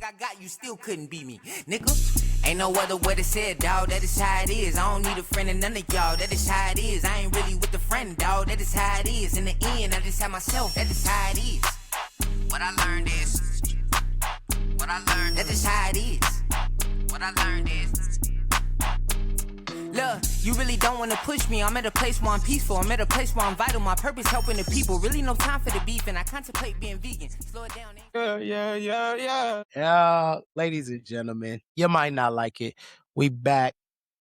I got, you still couldn't beat me, nigga. Ain't no other way to say it, dawg. That is how it is. I don't need a friend and none of y'all. That is how it is. I ain't really with the friend, dawg. That is how it is. In the end, I just have myself. That is how it is. What I learned is. That is how it is. What I learned is. Look, you really don't want to push me. I'm at a place where I'm peaceful. I'm at a place where I'm vital. My purpose helping the people. Really no time for the beef, and I contemplate being vegan. Slow it down. Yeah, ladies and gentlemen, you might not like it. We back.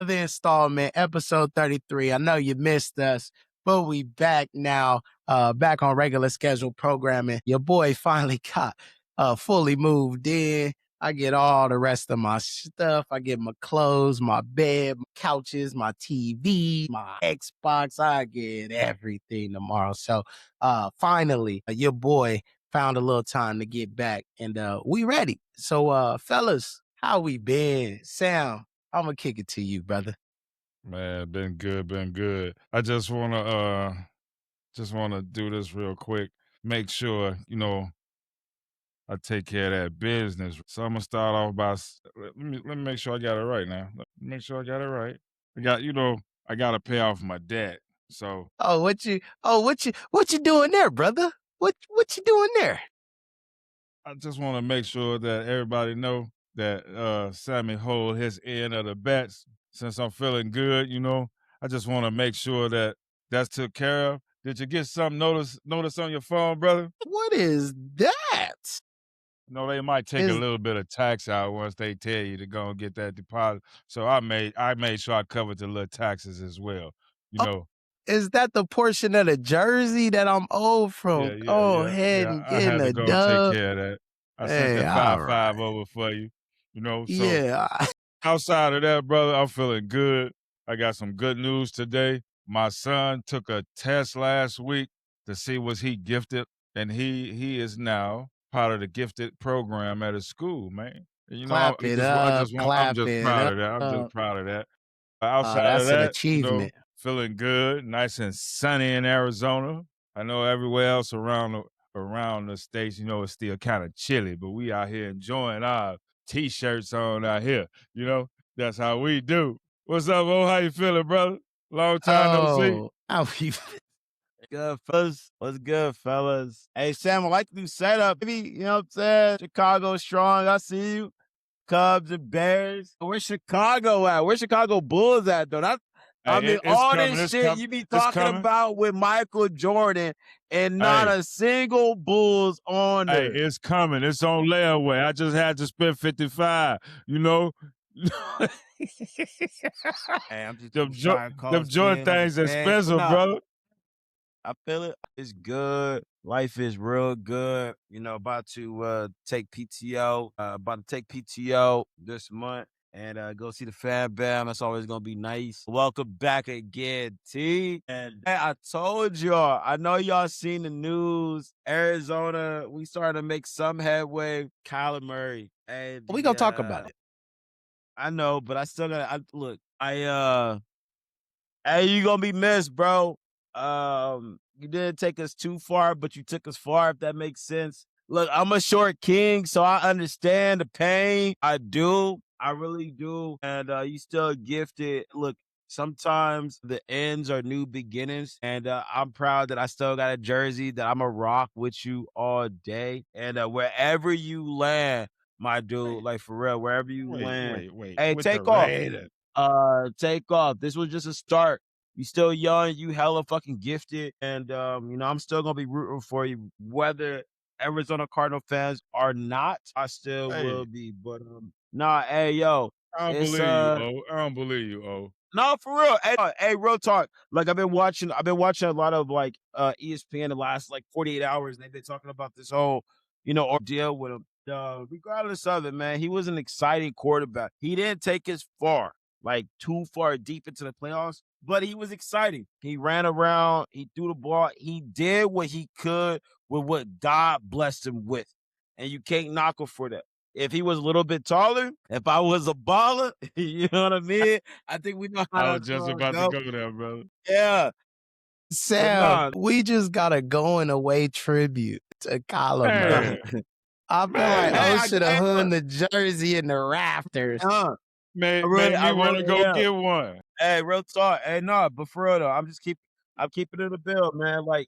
The installment, episode 33. I know you missed us, but we back now, back on regular scheduled programming. Your boy finally got fully moved in. I get all the rest of my stuff. I get my clothes, my bed, my couches, my TV, my Xbox. I get everything tomorrow. So finally, your boy found a little time to get back, and we ready. So fellas, how we been? Sam, I'm gonna kick it to you, brother. Man, been good. I just wanna do this real quick. Make sure, I take care of that business. So I'm gonna start off by let me make sure I got it right now. Make sure I got it right. I gotta pay off my debt. So What you doing there, brother? What you doing there? I just want to make sure that everybody know that Sammy hold his end of the bets. Since I'm feeling good, I just want to make sure that that's took care of. Did you get some notice on your phone, brother? What is that? They might take a little bit of tax out once they tell you to go and get that deposit. So I made sure I covered the little taxes as well. Is that the portion of the jersey that I'm owed from? Go ahead and I get had the to go dub. take care of that. I sent the 5-5 over for you. So Yeah. outside of that, brother, I'm feeling good. I got some good news today. My son took a test last week to see was he gifted, and he is now part of the gifted program at his school, man. And, Clap it up. I'm just proud of that. I'm just proud of that. Outside that's of an that, achievement. feeling good, nice and sunny in Arizona. I know everywhere else around the states, it's still kind of chilly, but we out here enjoying our T-shirts on out here. That's how we do. What's up, Mo? How you feeling, brother? Long time no see. Good, fellas. What's good, fellas? Hey, Sam, I like the new setup. Maybe, you know what I'm saying? Chicago strong. I see you. Cubs and Bears. Where's Chicago at? Where's Chicago Bulls at, though? All this shit you be talking about with Michael Jordan and not a single Bulls on there. Hey, it's coming. It's on layaway. I just had to spend 55, Hey, I'm just them joint things expensive, brother. I feel it. It's good. Life is real good. About to take PTO. About to take PTO this month and go see the Fab Bam. That's always gonna be nice. Welcome back again, T. And hey, I told y'all. I know y'all seen the news. Arizona, we started to make some headway. Kyler Murray. And we gonna talk about it. I know, but I still gotta look. Hey, you gonna be missed, bro. You didn't take us too far, but you took us far, if that makes sense. Look, I'm a short king, so I understand the pain. I do. I really do. And you still gifted. Look, sometimes the ends are new beginnings. And I'm proud that I still got a jersey that I'm going to rock with you all day. And wherever you land, my dude, like for real, wherever you land. Wait. Hey, take off. Take off. This was just a start. You still young, you hella fucking gifted, and I'm still gonna be rooting for you, whether Arizona Cardinal fans are not. I still will be, but hey yo, I don't believe you, O. No, for real. Hey, real talk. Like I've been watching a lot of like ESPN the last like 48 hours, and they've been talking about this whole ordeal with him. Regardless of it, man, he was an exciting quarterback. He didn't take us too far deep into the playoffs, but he was exciting. He ran around, he threw the ball, he did what he could with what God blessed him with. And you can't knock him for that. If he was a little bit taller, if I was a baller, you know what I mean? I think we know how I was just about to go there, brother. Yeah. Sam, we just got a going away tribute to Kyler Murray. I feel like Man, O Hey, should have hey, hung look, the jersey in the rafters. uh, made I me want to really go am. get one. Hey, real talk. Hey, no, but for real though, I'm keeping it a bill, man. Like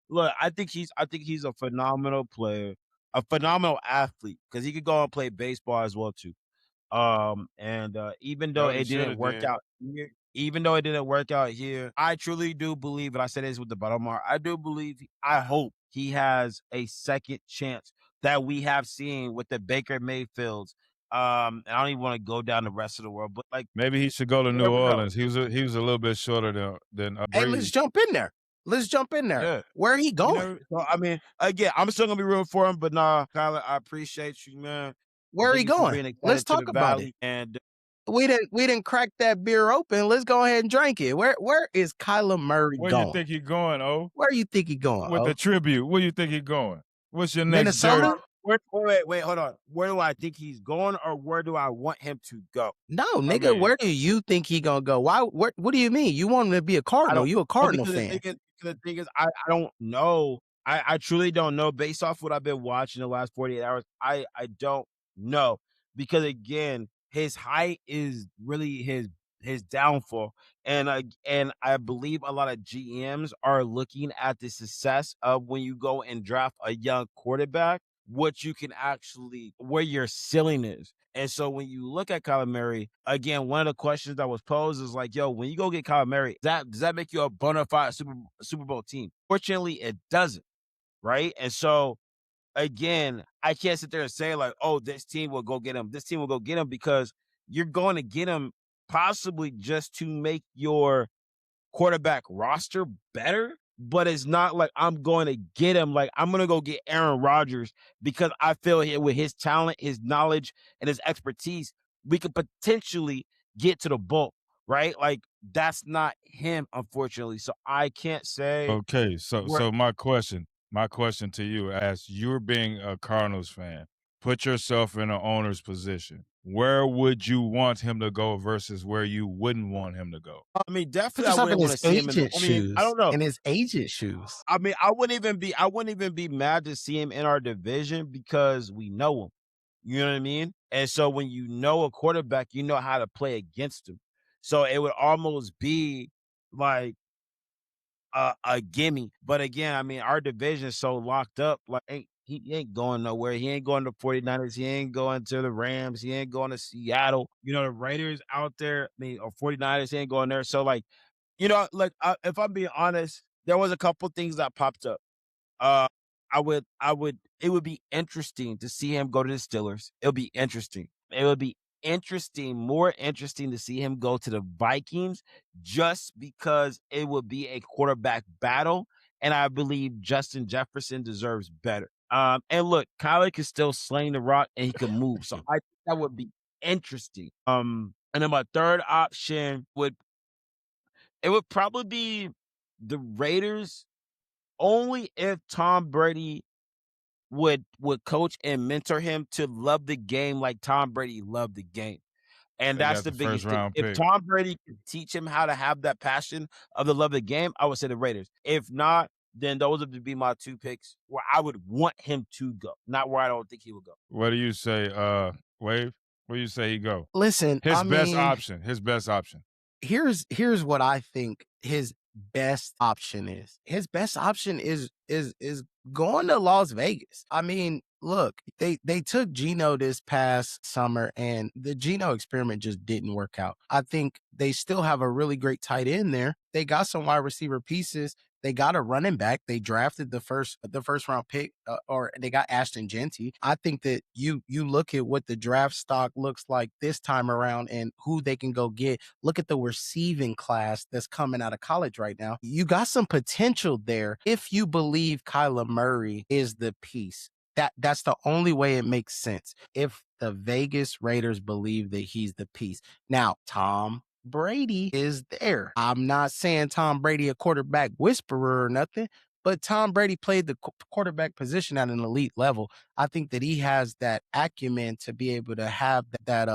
look, I think he's a phenomenal player, a phenomenal athlete because he could go and play baseball as well too. And even though Well, he it should didn't have work did. out here, I truly do believe, and I say this with the bottom of my heart, I do believe, I hope he has a second chance that we have seen with the Baker Mayfields. I don't even want to go down the rest of the world, but like, Maybe he should go to you New never know. Orleans. He was a little bit shorter than Hey, let's Brady. jump in there. Let's jump in there. Yeah. Where he You going? know, so I mean, again, I'm still gonna be rooting for him, but nah, Kyler, I appreciate you, man. Where he Thank you for going? being Let's excited to talk the about it. Valley. And We didn't crack that beer open. Let's go ahead and drink it. Where is Kyler Murray Where you going? think he going, oh? Where you think he going? With Oh? the tribute. Where you think he going? What's your next Minnesota? jersey? wait, hold on. Where do I think he's going, or where do I want him to go? No, I nigga, mean, where do you think he gonna go? Why? What do you mean? You want him to be a I Cardinal? don't You a know Cardinal because fan? the thing is, I don't know. I truly don't know based off what I've been watching the last 48 hours. I don't know because again, his height is really his downfall, and I believe a lot of GMs are looking at the success of when you go and draft a young quarterback, what you can actually where your ceiling is. And so when you look at Kyler Murray, again, one of the questions that was posed is like, yo, when you go get Kyler Murray, does that make you a bona fide Super Bowl team? Fortunately, it doesn't, right? And so again, I can't sit there and say like, oh, this team will go get him. This team will go get him because you're going to get him possibly just to make your quarterback roster better, but it's not like I'm going to get him. Like I'm going to go get Aaron Rodgers because I feel with his talent, his knowledge, and his expertise, we could potentially get to the bowl, right? Like that's not him, unfortunately. So I can't say okay, where. so my question to you, as you're being a Cardinals fan, put yourself in an owner's position. Where would you want him to go versus where you wouldn't want him to go? I mean, Put definitely, I yourself in wouldn't want his to see him in. agent I mean, I shoes. don't know. In his agent shoes. I mean, I wouldn't even be mad to see him in our division because we know him. You know what I mean? And so when you know a quarterback, you know how to play against him. So it would almost be like a gimme. But again, I mean, our division is so locked up. Like, he ain't going nowhere. He ain't going to 49ers. He ain't going to the Rams. He ain't going to Seattle. You know, the Raiders out there, I mean, or 49ers, he ain't going there. So, like, you know, like, if I'm being honest, there was a couple things that popped up. Uh, it would be interesting to see him go to the Steelers. It'll be interesting. It would be more interesting to see him go to the Vikings just because it would be a quarterback battle. And I believe Justin Jefferson deserves better. And look, Kyler can still sling the rock and he can move. So I think that would be interesting. And then my third option would probably be the Raiders only if Tom Brady would coach and mentor him to love the game like Tom Brady loved the game. And They that's got the the first biggest thing. round If pick. Tom Brady could teach him how to have that passion of the love of the game, I would say the Raiders. If not, then those would be my two picks where I would want him to go, not where I don't think he would go. What do you say, Wave? Where you say he go? Listen, His I best mean, option. His best option. here's what I think his best option is. His best option is going to Las Vegas. I mean, look, they took Geno this past summer and the Geno experiment just didn't work out. I think they still have a really great tight end there. They got some wide receiver pieces. They got a running back. They drafted the first round pick, or they got Ashton Genty. I think that you look at what the draft stock looks like this time around and who they can go get. Look at the receiving class that's coming out of college right now. You got some potential there if you believe Kyler Murray is the piece. That's the only way it makes sense. If the Vegas Raiders believe that he's the piece. Now, Tom Brady is there. I'm not saying Tom Brady a quarterback whisperer or nothing, but Tom Brady played the quarterback position at an elite level. I think that he has that acumen to be able to have that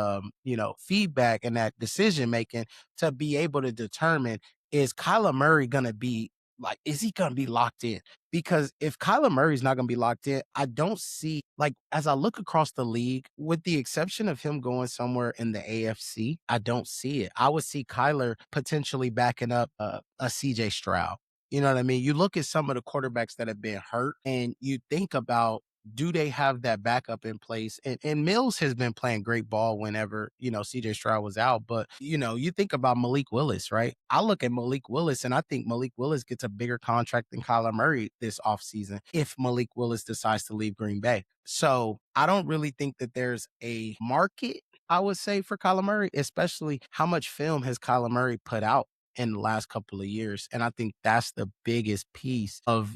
feedback and that decision making to be able to determine, is Kyler Murray going to be like, is he gonna be locked in? Because if Kyler Murray's not gonna be locked in, I don't see, like, as I look across the league, with the exception of him going somewhere in the AFC, I don't see it. I would see Kyler potentially backing up a CJ Stroud. You know what I mean? You look at some of the quarterbacks that have been hurt and you think about, do they have that backup in place? And Mills has been playing great ball whenever, CJ Stroud was out. But, you think about Malik Willis, right? I look at Malik Willis and I think Malik Willis gets a bigger contract than Kyler Murray this offseason if Malik Willis decides to leave Green Bay. So I don't really think that there's a market, I would say, for Kyler Murray, especially how much film has Kyler Murray put out in the last couple of years. And I think that's the biggest piece of,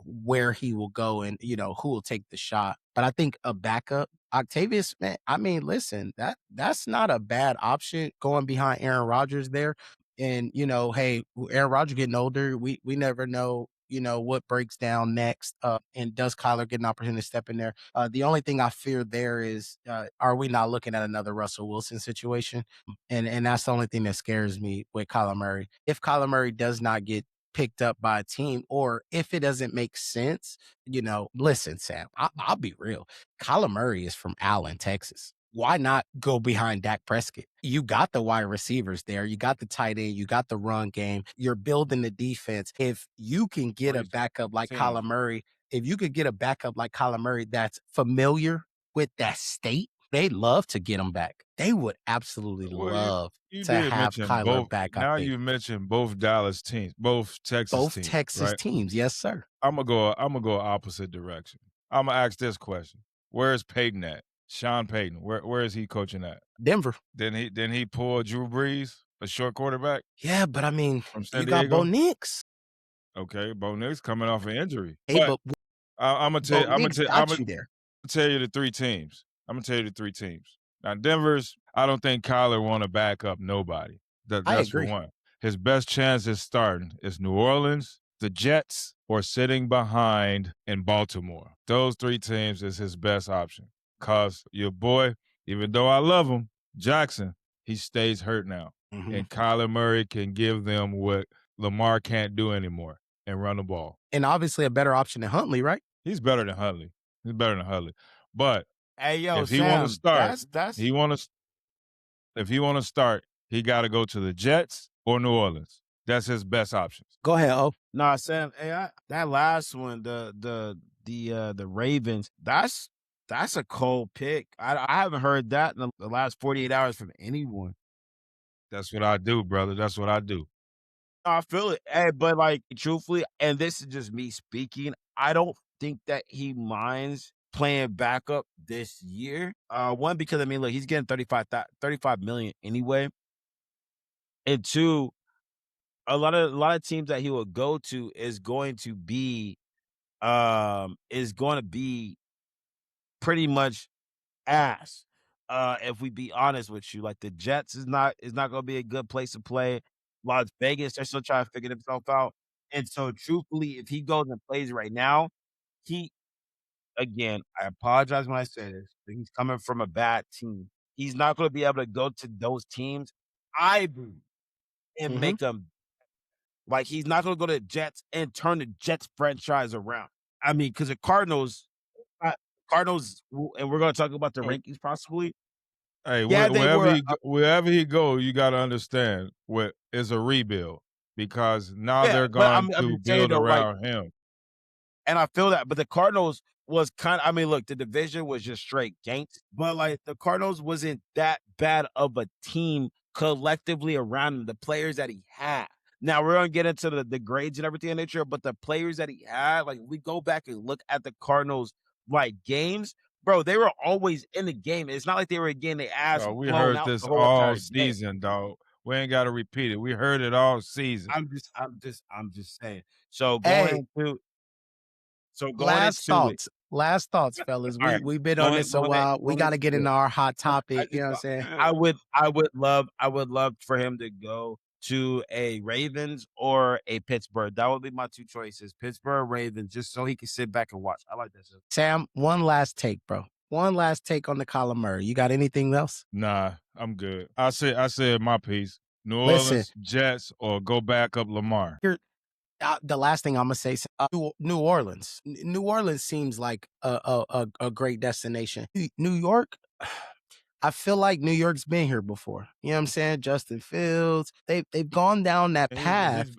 where he will go and, who will take the shot. But I think a backup, Octavius, man, I mean, listen, that's not a bad option going behind Aaron Rodgers there. And, hey, Aaron Rodgers getting older. We never know, what breaks down next. And does Kyler get an opportunity to step in there? The only thing I fear there is, are we not looking at another Russell Wilson situation? And that's the only thing that scares me with Kyler Murray. If Kyler Murray does not get picked up by a team, or if it doesn't make sense, listen, Sam, I'll be real. Kyler Murray is from Allen, Texas. Why not go behind Dak Prescott? You got the wide receivers there. You got the tight end. You got the run game. You're building the defense. If you can get a backup like Kyler Murray, that's familiar with that state, they'd love to get him back. They would absolutely love you to did have mention Kyler both. back. Now you mentioned both Dallas teams, both Texas teams, Texas right? teams. Yes, sir. I'm gonna go opposite direction. I'm gonna ask this question: where's Peyton at? Sean Payton, where is he coaching at? Denver. Then he pull Drew Brees, a short quarterback? Yeah, but I mean, from San you got Diego? Bo Nix. Okay, Bo Nix coming off an injury. Hey, but I'm gonna tell Bo Nix got you there. tell you the three teams. I'm gonna tell you the three teams. Now, Denver's, I don't think Kyler want to back up nobody. That's for agree. one. His best chance is starting is New Orleans, the Jets, or sitting behind in Baltimore. Those three teams is his best option. Cause your boy, even though I love him, Jackson, he stays hurt now. Mhm. And Kyler Murray can give them what Lamar can't do anymore and run the ball. And obviously a better option than Huntley, right? He's better than Huntley. But Hey, yo, if he want to Sam, start, that's if he want to start, he got to go to the Jets or New Orleans. That's his best options. Go ahead, O. nah, Sam. Hey, that last one, the Ravens. That's a cold pick. I haven't heard that in the last 48 hours from anyone. That's what I do, brother. That's what I do. I feel it. Hey, but like truthfully, and this is just me speaking, I don't think that he minds playing backup this year. One, because I mean, look, he's getting 35 million anyway. And two, a lot of teams that he will go to is going to be pretty much ass. If we be honest with you, like the Jets is not going to be a good place to play. Las Vegas, they're still trying to figure themselves out. And so, truthfully, if he goes and plays right now, again, I apologize when I say this, but he's coming from a bad team. He's not going to be able to go to those teams, I believe, and make them like he's not going to go to the Jets and turn the Jets franchise around. I mean, because the Cardinals, and we're going to talk about the rankings possibly. Hey, Yeah, wherever he go, you got to understand what is a rebuild because now Yeah, they're but I'm going to just saying build though, like, around him. and I feel that, but the Cardinals was kind of, I mean, look, the division was just straight ganks, but like the Cardinals wasn't that bad of a team collectively around him, the players that he had. Now we're gonna get into the grades and everything in nature, but the players that he had, like we go back and look at the Cardinals like games, bro, they were always in the game. It's not like they were getting their ass We blown heard out this the whole all entire game. season, dog. We ain't got to repeat it. We heard it all season. I'm just saying. So Hey, going last into it. thoughts. Last thoughts, fellas. All right, We've been on this a while. We got to get into our hot I topic. You know what I'm just saying? I would love for him to go to a Ravens or a Pittsburgh. That would be my two choices. Pittsburgh or Ravens, just so he can sit back and watch. I like that shit. Sam, one last take, bro. One last take on the Kyler Murray. You got anything else? Nah, I'm good. I said my piece. New Listen. Orleans, Jets, or go back up Lamar. the last thing I'm gonna say, New Orleans. New Orleans seems like a great destination. New York. I feel like New York's been here before. You know what I'm saying? Justin Fields. They've gone down that path.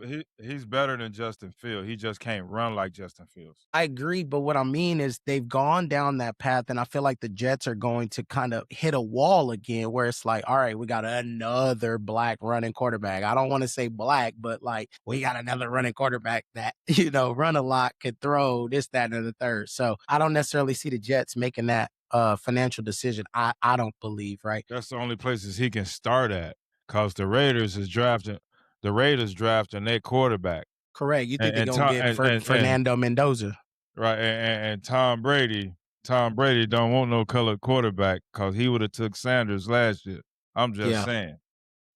He's better than Justin Fields. He just can't run like Justin Fields. I agree, but what I mean is they've gone down that path, and I feel like the Jets are going to kind of hit a wall again where it's like, all right, we got another black running quarterback. I don't want to say black, but like we got another running quarterback that, run a lot, could throw this, that, and the third. So I don't necessarily see the Jets making that financial decision. I don't believe, right? That's the only places he can start at, because the Raiders drafting their quarterback. Correct. You think they're And going to get Fernando Mendoza. Right, and Tom Brady don't want no colored quarterback because he would have took Sanders last year. I'm just saying.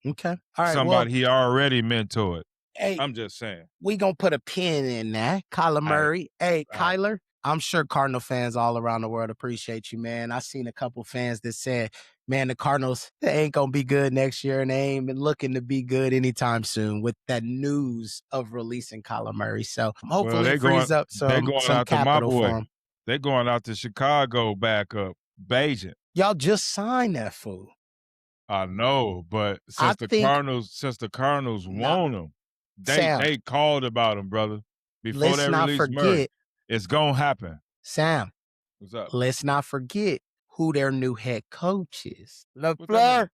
Okay. All right. Somebody he already mentored. Hey, I'm just saying. We gonna put a pin in that. Kyler Murray. Hey, Kyler, I'm sure Cardinal fans all around the world appreciate you, man. I seen a couple fans that said, man, the Cardinals, they ain't gonna be good next year, and they ain't been looking to be good anytime soon with that news of releasing Kyler Murray. So hopefully it frees up some capital for him. They're going out to Chicago backup, Bajan. Y'all just signed that fool. I know, but since the Cardinals want him, they called about him, brother. Before they release Murray, it's gonna happen. Sam, what's up? Let's not forget who their new head coach is. LaFleur.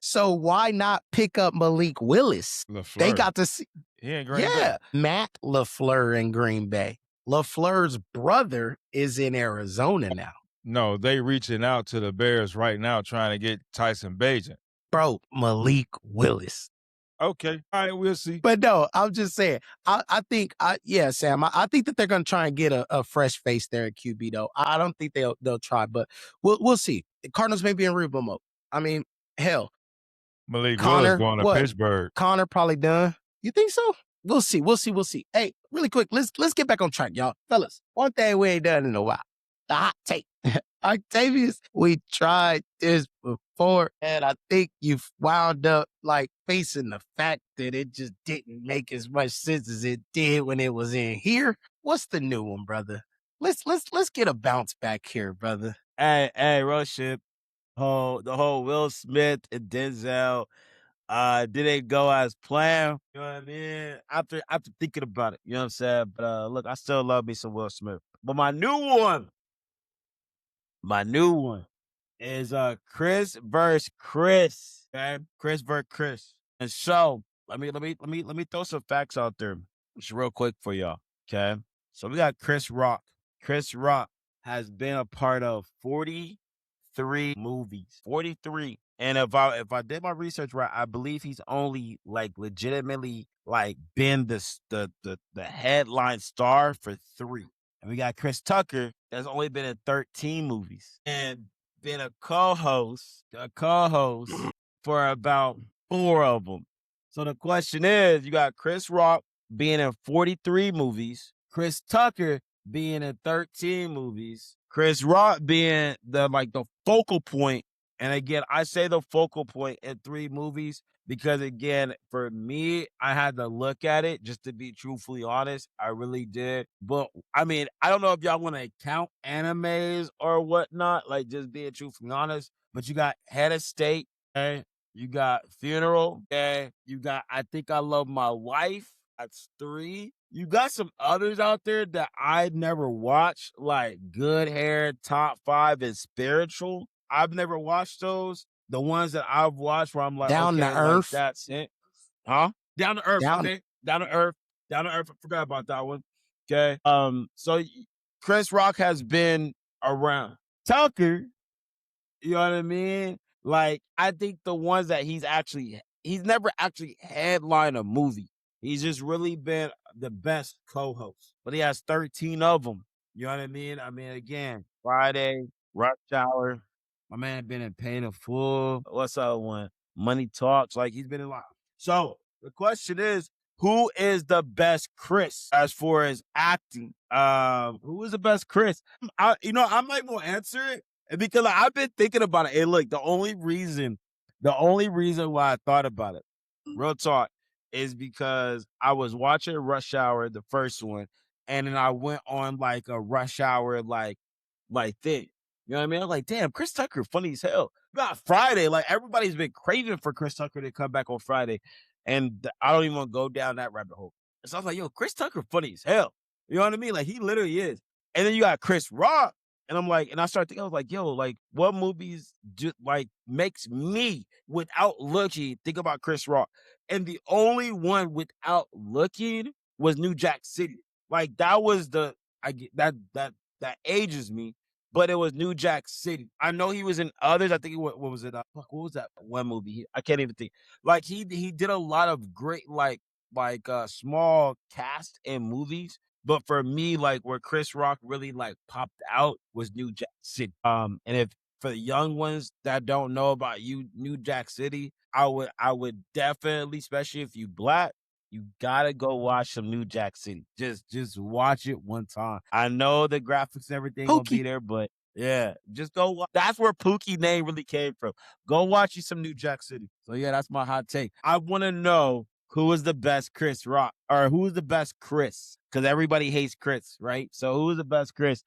So why not pick up Malik Willis? LaFleur. They got to see. He in Green Bay. Matt LaFleur in Green Bay. LaFleur's brother is in Arizona now. No, they reaching out to the Bears right now trying to get Tyson Bagent. Bro, Malik Willis. Okay. All right, we'll see. But no, I'm just saying, I think, Sam, I think that they're going to try and get a fresh face there at QB, though. I don't think they'll try, but we'll see. The Cardinals may be in rebuild mode. I mean, hell. Malik Willis going to Pittsburgh. Connor probably done. You think so? We'll see. Hey, really quick, let's get back on track, y'all. Fellas, one thing we ain't done in a while. The hot take. Octavius, we tried this before, and I think you've wound up like facing the fact that it just didn't make as much sense as it did when it was in here. What's the new one, brother? Let's get a bounce back here, brother. Hey, real shit. The whole Will Smith and Denzel, didn't go as planned. You know what I mean? After thinking about it, you know what I'm saying? But look, I still love me some Will Smith. But my new one is Chris versus Chris. Okay, Chris versus Chris. And so let me throw some facts out there, just real quick for y'all. Okay, so we got Chris Rock. Chris Rock has been a part of 43 movies. 43. And if I did my research right, I believe he's only like legitimately like been the headline star for 3. And we got Chris Tucker that's only been in 13 movies and been a co-host for about 4 of them. So the question is, you got Chris Rock being in 43 movies, Chris Tucker being in 13 movies, Chris Rock being the focal point. And again, I say the focal point in 3 movies because, again, for me, I had to look at it just to be truthfully honest. I really did. But, I mean, I don't know if y'all want to count animes or whatnot, like just being truthfully honest. But you got Head of State, okay? You got Funeral, okay? You got I Think I Love My Wife. That's 3. You got some others out there that I never watched, like Good Hair, Top 5, and Spiritual. I've never watched those. The ones that I've watched where I'm like, Down to Earth. Like, that's it. Huh? Down to Earth. Okay. Down to Earth. I forgot about that one. Okay. So Chris Rock has been around. Tucker, you know what I mean? Like, I think the ones that he's never actually headlined a movie. He's just really been the best co-host. But he has 13 of them. You know what I mean? I mean, again, Friday, Rush Hour. My man been in Pain in Full. What's that one? Money Talks. Like, he's been in a lot. So the question is, who is the best Chris as far as acting? Who is the best Chris? I might more answer it because I've been thinking about it. Hey, look, the only reason why I thought about it, real talk, is because I was watching Rush Hour, the first one, and then I went on like a Rush Hour thing. You know what I mean? I'm like, damn, Chris Tucker, funny as hell. Got Friday, like everybody's been craving for Chris Tucker to come back on Friday, and I don't even want to go down that rabbit hole. So I was like, yo, Chris Tucker, funny as hell. You know what I mean? Like he literally is. And then you got Chris Rock, and I'm like, and I started thinking, I was like, yo, like what movies makes me without looking think about Chris Rock? And the only one without looking was New Jack City. Like that was that ages me, but it was New Jack City. I know he was in others. I think what was it? What was that one movie? I can't even think. Like he did a lot of great small cast in movies. But for me, like where Chris Rock really like popped out was New Jack City. And if for the young ones that don't know about New Jack City, I would definitely, especially if you Black, you gotta go watch some New Jack City. Just watch it one time. I know the graphics and everything will be Pookie. there, but yeah, just go watch. That's where Pookie name really came from. Go watch you some New Jack City. So yeah, that's my hot take. I want to know who is the best Chris Rock, or who is the best Chris? Because everybody hates Chris, right? So who is the best Chris?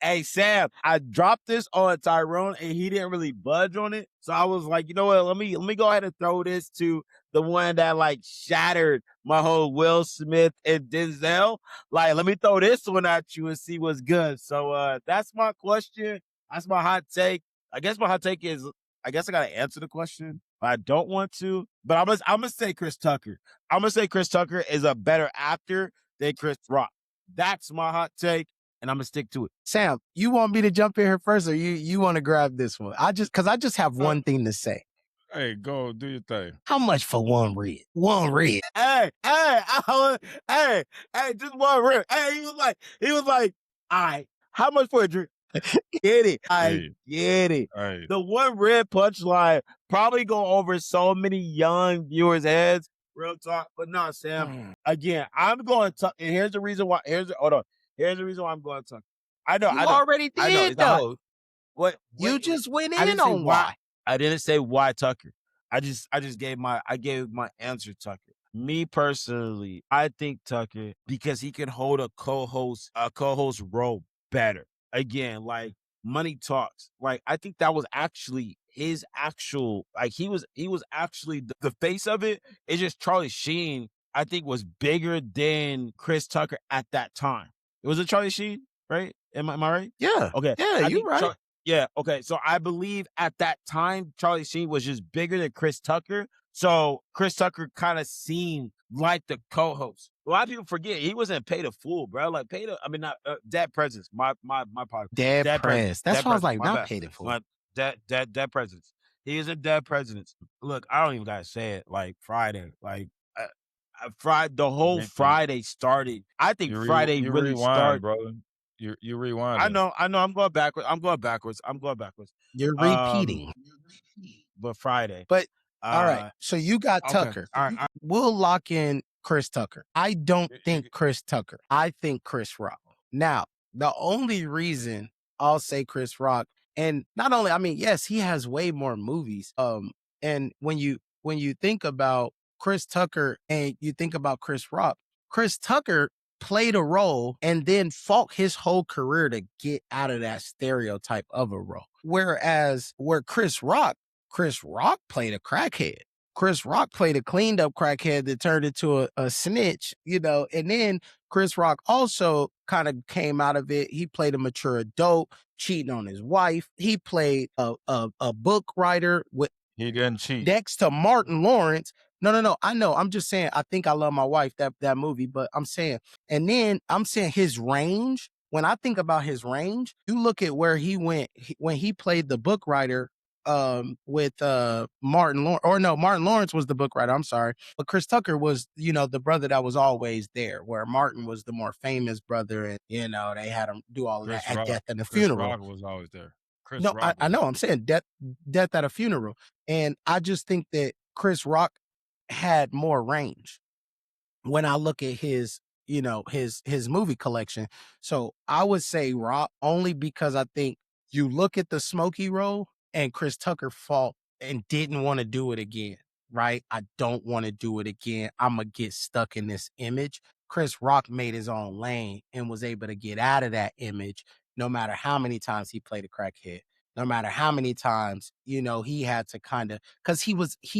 Hey Sam, I dropped this on Tyrone and he didn't really budge on it. So I was like, you know what? Let me go ahead and throw this to the one that like shattered my whole Will Smith and Denzel. Like, let me throw this one at you and see what's good. So that's my question. That's my hot take. I guess my hot take is I guess I gotta answer the question. I don't want to, but I'm gonna say Chris Tucker. I'm gonna say Chris Tucker is a better actor than Chris Rock. That's my hot take, and I'm gonna stick to it. Sam, you want me to jump in here first, or you want to grab this one? I just have one thing to say. Hey, go do your thing. How much for one red? One red. Hey, just one rip. Hey, he was like, all right, how much for a drink? Get it. I get it. Hey. The one red punchline probably go over so many young viewers' heads. Real talk. But no, Sam. Again, I'm going to and here's the reason why. Hold on. Here's the reason why I'm going to. I know. You I know. already I know. did though. What You just went I in didn't say on why. I didn't say why Tucker. I just gave my answer, Tucker. Me personally, I think Tucker because he can hold a co-host role better. Again, like Money Talks. Like I think that was actually his actual like he was actually the face of it. It's just Charlie Sheen, I think, was bigger than Chris Tucker at that time. It was a Charlie Sheen, right? Am I right? Yeah. Okay. Yeah, you're right. Yeah, okay. So I believe at that time, Charlie Sheen was just bigger than Chris Tucker. So Chris Tucker kind of seemed like the co-host. A lot of people forget he wasn't Pay to Fool, bro. Like not Dead Presidents. My part. Dead Prez. That's Dead why I was like, Presidents, my not bad. paid it for. My Dead Presidents. He is a Dead Presidents. Look, I don't even gotta say it. Like Friday, like Friday, the whole Friday started. I think Friday you really rewind, started, brother. You rewind. I know. I'm going backwards. You're repeating. But Friday. But all right. So you got Okay. Tucker. All right. We'll lock in Chris Tucker. I don't think Chris Tucker. I think Chris Rock. Now, the only reason I'll say Chris Rock, and not only, I mean, yes, he has way more movies. And when you think about Chris Tucker and you think about Chris Rock, Chris Tucker played a role and then fought his whole career to get out of that stereotype of a role. Whereas Chris Rock played a crackhead. Chris Rock played a cleaned up crackhead that turned into a snitch, and then Chris Rock also kind of came out of it. He played a mature adult, cheating on his wife. He played a book writer with He didn't cheat. next to Martin Lawrence. No. I know. I'm just saying, I think I Love My Wife, that movie, but I'm saying, and then I'm saying his range. When I think about his range, you look at where he went when he played the book writer with Martin Lawrence, or no, Martin Lawrence was the book writer. I'm sorry. But Chris Tucker was, the brother that was always there, where Martin was the more famous brother, and they had him do all of that at death and the funeral. Chris Rock was always there. No, I know. I'm saying death at a funeral. And I just think that Chris Rock had more range when I look at his, his movie collection. So I would say Rock only because I think you look at the Smokey role and Chris Tucker fought and didn't want to do it again. right? I don't want to do it again. I'm going to get stuck in this image. Chris Rock made his own lane and was able to get out of that image no matter how many times he played a crackhead. No matter how many times, he had to kind of, because he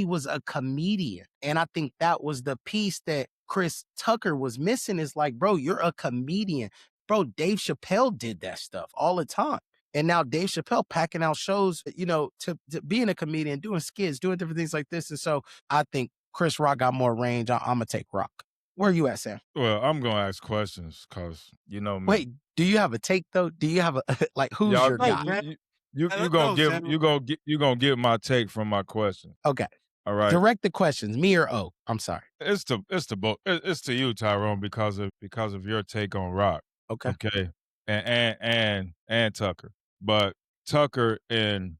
was a comedian. And I think that was the piece that Chris Tucker was missing is like, bro, you're a comedian. Bro, Dave Chappelle did that stuff all the time. And now Dave Chappelle packing out shows, to being a comedian, doing skits, doing different things like this. And so I think Chris Rock got more range. I'm going to take Rock. Where are you at, Sam? Well, I'm going to ask questions because, me. Wait, do you have a take, though? Do you have a, like, who's your guy? You gonna get my take from my question. Okay. All right. Direct the questions, me or O. I'm sorry. It's to you, Tyrone, because of your take on Rock. Okay. Okay. And Tucker. But Tucker and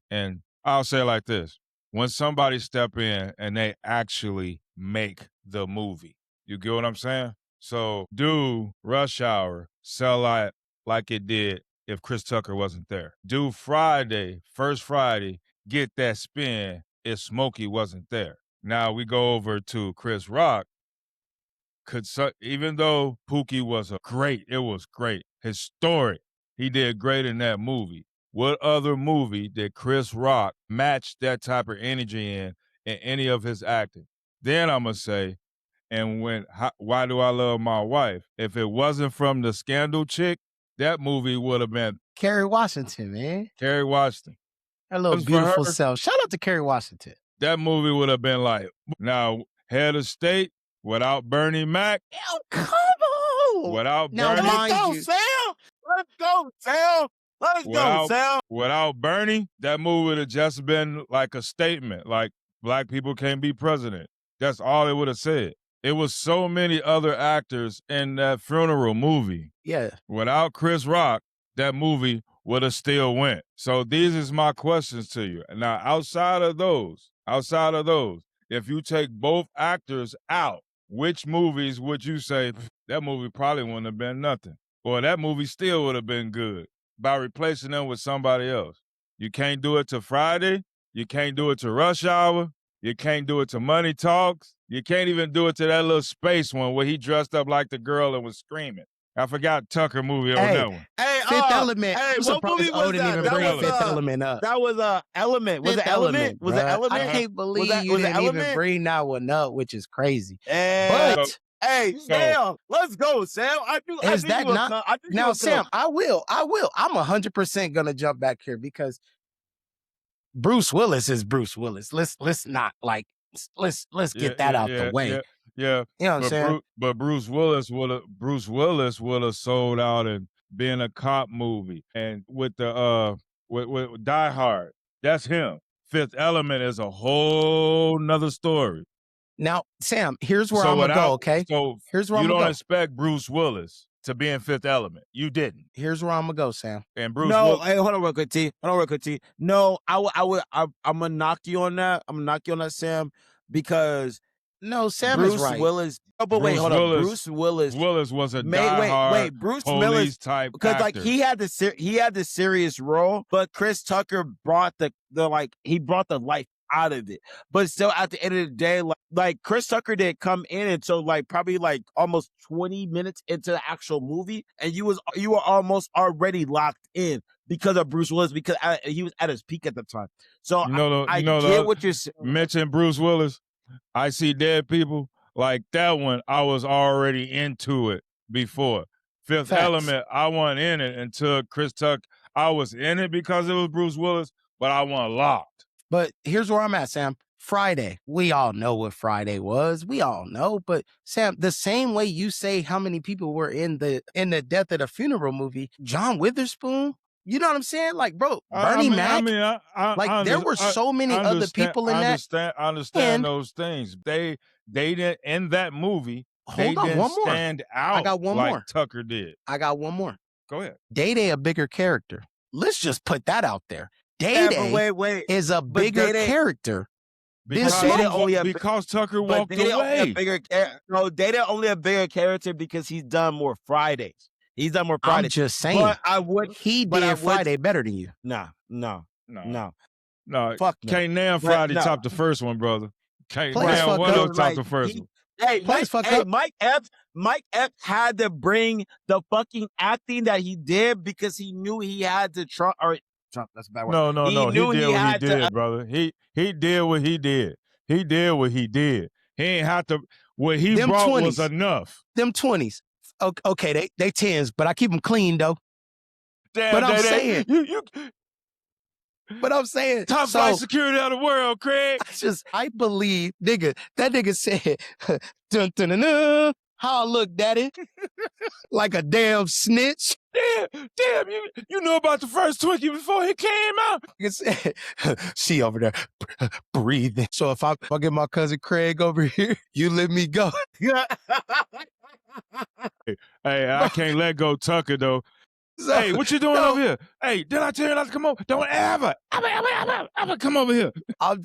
I'll say it like this. When somebody step in and they actually make the movie, you get what I'm saying? So do Rush Hour sell out like it did if Chris Tucker wasn't there? Do First Friday, get that spin if Smokey wasn't there? Now we go over to Chris Rock. Even though Pookie was it was great, historic, he did great in that movie. What other movie did Chris Rock match that type of energy in any of his acting? Then I'm gonna say, Why Do I Love My Wife? If it wasn't from the Scandal chick, that movie would have been Kerry Washington, man. Kerry Washington. That little beautiful self. Shout out to Kerry Washington. That movie would have been like, now, Head of State without Bernie Mac. Oh, come on. Without now, Bernie. mind Let's go, you, Sam. Let's go, Sam. Let's go, Sam. Without Bernie, that movie would have just been like a statement, like black people can't be president. That's all it would have said. It was so many other actors in that funeral movie. Yeah. Without Chris Rock, that movie would have still went. So these is my questions to you. Now, outside of those, if you take both actors out, which movies would you say that movie probably wouldn't have been nothing? Or that movie still would have been good by replacing them with somebody else? You can't do it to Friday. You can't do it to Rush Hour. You can't do it to Money Talks. You can't even do it to that little space one where he dressed up like the girl and was screaming. I forgot Tucker movie on that one. Hey, Fifth Element. Hey, I'm what movie surprised was O didn't that? even bring Fifth Element up. That was Element. Was it Element? Was it Element? I can't believe you didn't even bring that one up, which is crazy. But Sam, let's go, Sam. Is that not? Now, Sam, I will. I'm 100% gonna jump back here because Bruce Willis is Bruce Willis. Let's not like let's get that out the way. Yeah. You know what I'm saying? But Bruce Willis would have sold out and been a cop movie. And with the with Die Hard, that's him. Fifth Element is a whole nother story. Now, Sam, here's where I'm gonna go, okay? So here's where I'm gonna go. You don't expect Bruce Willis to be in Fifth Element. You didn't. Here's where I'm gonna go, Sam. And Bruce hey, hold on real quick, T. No, I'm gonna knock you on that. I'm gonna knock you on that, Sam, because no, Sam Bruce is right. Willis. Oh, but wait, hold on. Bruce Willis was a die-hard Bruce police Willis type because actor. like he had the serious role, but Chris Tucker brought the life out of it. But still, at the end of the day, like Chris Tucker did come in until like probably like almost 20 minutes into the actual movie, and you were almost already locked in because of Bruce Willis because he was at his peak at the time. So I get what you're saying. Mention Bruce Willis. I See Dead People. Like that one, I was already into it before. Fifth Element, I wasn't in it until Chris Tucker. I was in it because it was Bruce Willis, but I wasn't locked. But here's where I'm at, Sam. Friday. We all know what Friday was. We all know. But Sam, the same way you say how many people were in the Death at a Funeral movie, John Witherspoon, you know what I'm saying? Like, bro, Bernie Mac. There were so many other people in that. I understand those things. They didn't in that movie. Stand out. I got one like more. Tucker did. I got one more. Go ahead. Day a bigger character. Let's just put that out there. Day is a bigger character. Because Tucker walked away. Day only a bigger character because he's done more Fridays. I'm just saying. But he did Friday better than you. No. Fuck. Can't name Friday top the first one, brother. Can't Play his damn fuck one of up. those top the first one. Hey, Play his fuck up. Mike Epps had to bring the fucking acting that he did because he knew he had to Trump. That's a bad word. No. He knew did what he had to- did, brother. He did what he did. He did what he did. He ain't have to. What he Them brought 20s. was enough. Them 20s. Okay, they 10s, but I keep them clean though. Damn, But I'm saying, you top so flight security of the world, Craig. I believe, nigga, that nigga said, dun, dun, dun, dun, how I look, daddy? Like a damn snitch. Damn, you knew about the first Twinkie before he came out. Nigga said, she over there breathing. So if I get my cousin Craig over here, you let me go. Hey, I can't let go Tucker though. So, Hey, what you doing no, over here? Hey, did I tell you not to come over? Don't ever come over here. I'm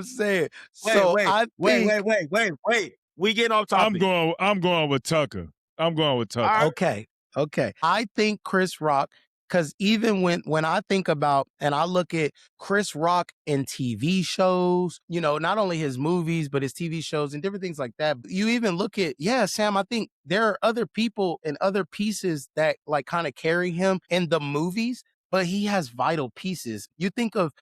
saying. So I think, wait. We getting off topic. I'm going with Tucker. Okay. I think Chris Rock, because even when I think about and I look at Chris Rock in TV shows, not only his movies, but his TV shows and different things like that. You even look at, Sam, I think there are other people and other pieces that like kind of carry him in the movies, but he has vital pieces. Think of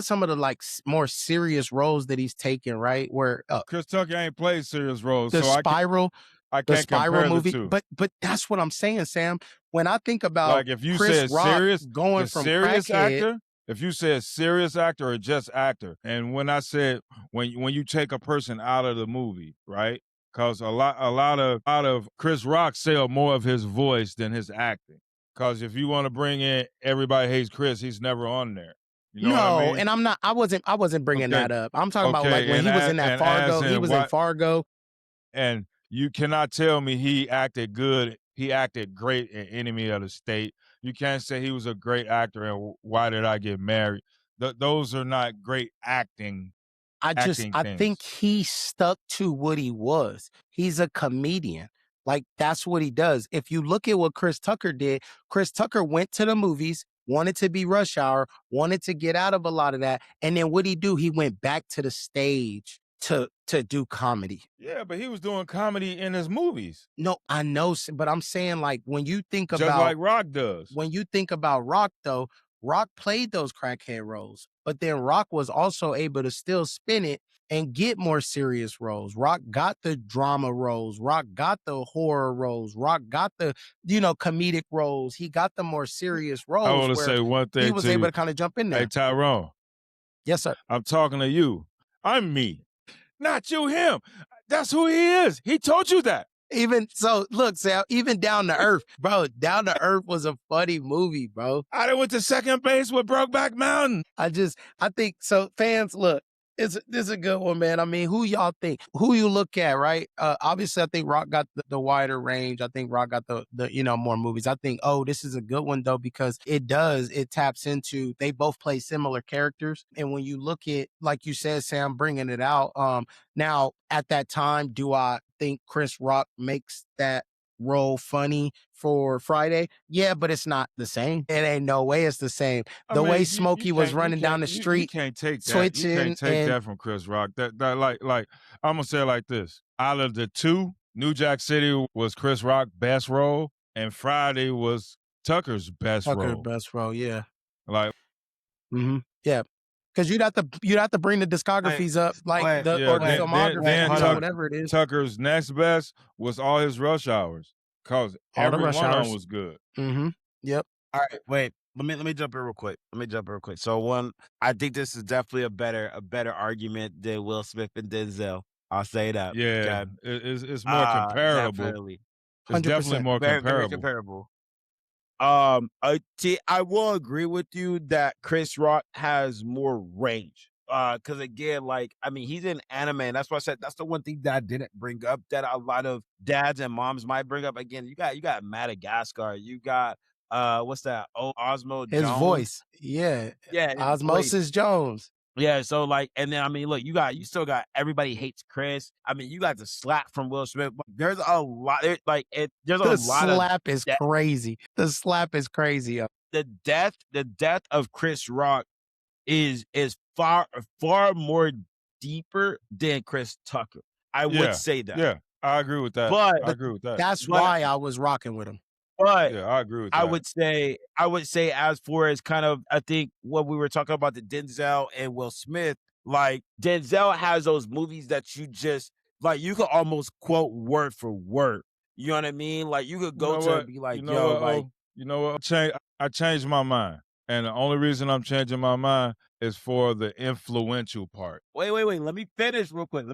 some of the like more serious roles that he's taken, right? Where Chris Tucker ain't played serious roles, the so Spiral. I The can't Spiral compare movie, the two. but that's what I'm saying, Sam. When I think about Like if you Chris said Rock serious, going the from serious crackhead, actor, if you said serious actor or just actor, and when I said when you take a person out of the movie, right? Because a lot of Chris Rock sell more of his voice than his acting. Because if you want to bring in Everybody Hates Chris, he's never on there. You know what I mean? and I'm not. I wasn't bringing Okay. that up. I'm talking about like when he was in that Fargo. He was in Fargo. And you cannot tell me he acted good. He acted great in Enemy of the State. You can't say he was a great actor and Why Did I Get Married? Those are not great acting. I think he stuck to what he was. He's a comedian. Like that's what he does. If you look at what Chris Tucker did, Chris Tucker went to the movies, wanted to be Rush Hour, wanted to get out of a lot of that, and then what he do? He went back to the stage to do comedy. Yeah, but he was doing comedy in his movies. No, I know, but I'm saying like when you think just about like Rock does. When you think about Rock though, Rock played those crackhead roles, but then Rock was also able to still spin it and get more serious roles. Rock got the drama roles. Rock got the horror roles. Rock got the, comedic roles. He got the more serious roles. I want to say one thing. He was able to kind of jump in there. Hey, Tyrone. Yes, sir. I'm talking to you. I'm me. Not you, him. That's who he is. He told you that. Even so, look, Sam, even Down to Earth, bro. Down to Earth was a funny movie, bro. I done went to second base with Brokeback Mountain. I think so. Fans, look, this is a good one, man. I mean, who y'all think? Who you look at, right? Obviously, I think Rock got the wider range. I think Rock got the more movies. I think, this is a good one though because it taps into. They both play similar characters, and when you look at, like you said, Sam, bringing it out. Now at that time, do I think Chris Rock makes that role funny for Friday? Yeah, but it's not the same. It ain't no way it's the same. The way Smokey was running down the street, you can't take that. switching, You can't take that from Chris Rock. That like I'm gonna say it like this: out of the two, New Jack City was Chris Rock's best role, and Friday was Tucker's best role. Yeah. Like, yeah. Because you'd have to bring the discographies up, like the filmography, whatever it is. Tucker's next best was all his Rush Hours, cause every one of them was good. Yep. All right, wait. Let me jump in real quick. So one, I think this is definitely a better argument than Will Smith and Denzel. I'll say that. Yeah, it's more comparable. Definitely. It's definitely more comparable. Very comparable. I will agree with you that Chris Rock has more range. Because again, he's in anime, and that's why I said that's the one thing that I didn't bring up that a lot of dads and moms might bring up. Again, you got Madagascar, you got what's that? Osmo Jones. His voice, yeah, Osmosis Jones. Yeah, so and then look, you still got Everybody Hates Chris. You got the slap from Will Smith. There's a lot. There's a lot. The slap is crazy. The slap is crazy. The death of Chris Rock is far more deeper than Chris Tucker. I would say that. Yeah, I agree with that. But I agree with that. That's but why I was rocking with him. but Yeah, I agree with I that. would say as far as kind of I think what we were talking about the Denzel and Will Smith, like Denzel has those movies that you just like you could almost quote word for word. You know what I mean? Like you could You go know to it what? and be like, You know yo, what? like You know what? I changed my mind, and the only reason I'm changing my mind is for the influential part. wait. Let me finish real quick.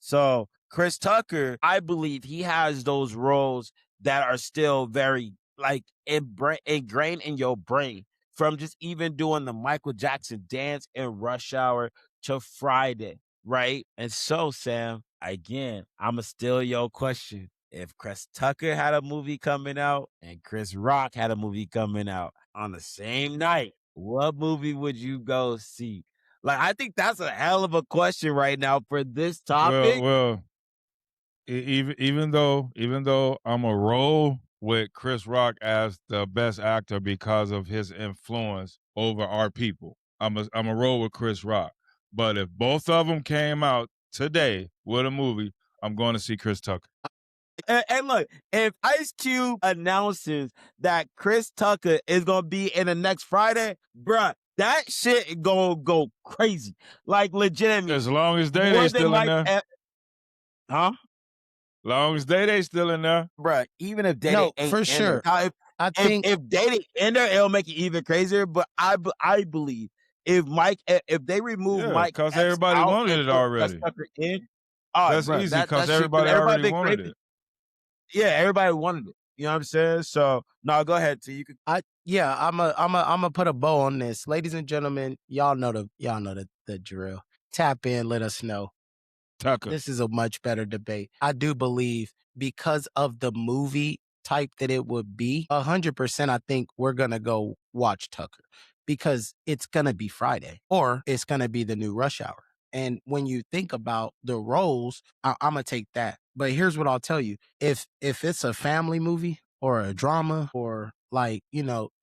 So Chris Tucker, I believe he has those roles that are still very like ingrained in your brain from just even doing the Michael Jackson dance in Rush Hour to Friday, right? And so, Sam, again, I'ma steal your question. If Chris Tucker had a movie coming out and Chris Rock had a movie coming out on the same night, what movie would you go see? Like, I think that's a hell of a question right now for this topic. Well, even though I'm a roll with Chris Rock as the best actor because of his influence over our people, I'm a roll with Chris Rock. But if both of them came out today with a movie, I'm going to see Chris Tucker. And look, if Ice Cube announces that Chris Tucker is gonna be in the next Friday, bruh, that shit gonna go crazy. Like legitimately. As long as More they than still in like there. huh? Long as they still in there. Bruh, even if Day No, ain't for in sure. there. Now, I think if Day in there, it'll make it even crazier. But I believe if they remove Yeah, Mike because Epps everybody out wanted and it put Chris already. Tucker in, all right, That's bruh, easy because that shit, because everybody everybody already been wanted crazy. it. Yeah, everybody wanted it. You know what I'm saying? So no, go ahead. So you could. I'm a put a bow on this. Ladies and gentlemen, y'all know the drill. Tap in, let us know. Tucker. This is a much better debate. I do believe because of the movie type that it would be, 100% I think we're going to go watch Tucker because it's going to be Friday or it's going to be the new Rush Hour. And when you think about the roles, I'm going to take that. But here's what I'll tell you. If it's a family movie or a drama or like,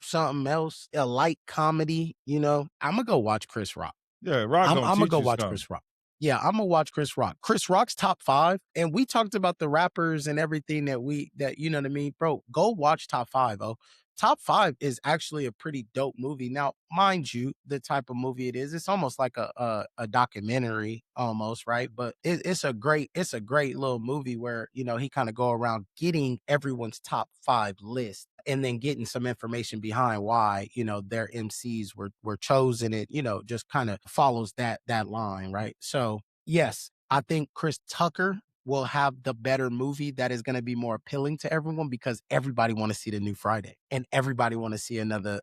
something else, a light comedy, I'm going to go watch Chris Rock. Yeah, Rock I'm gonna going to teach go you watch something. Chris Rock. Yeah, I'm gonna watch Chris Rock. Chris Rock's top 5, and we talked about the rappers and everything that you know what I mean, bro. Go watch Top 5, oh. Top 5 is actually a pretty dope movie. Now, mind you, the type of movie it is, it's almost like a documentary, almost, right? But it's a great little movie where he kind of go around getting everyone's top 5 list and then getting some information behind why their MCs were chosen. It just kind of follows that line, right? So yes, I think Chris Tucker will have the better movie that is going to be more appealing to everyone because everybody want to see the new Friday and everybody want to see another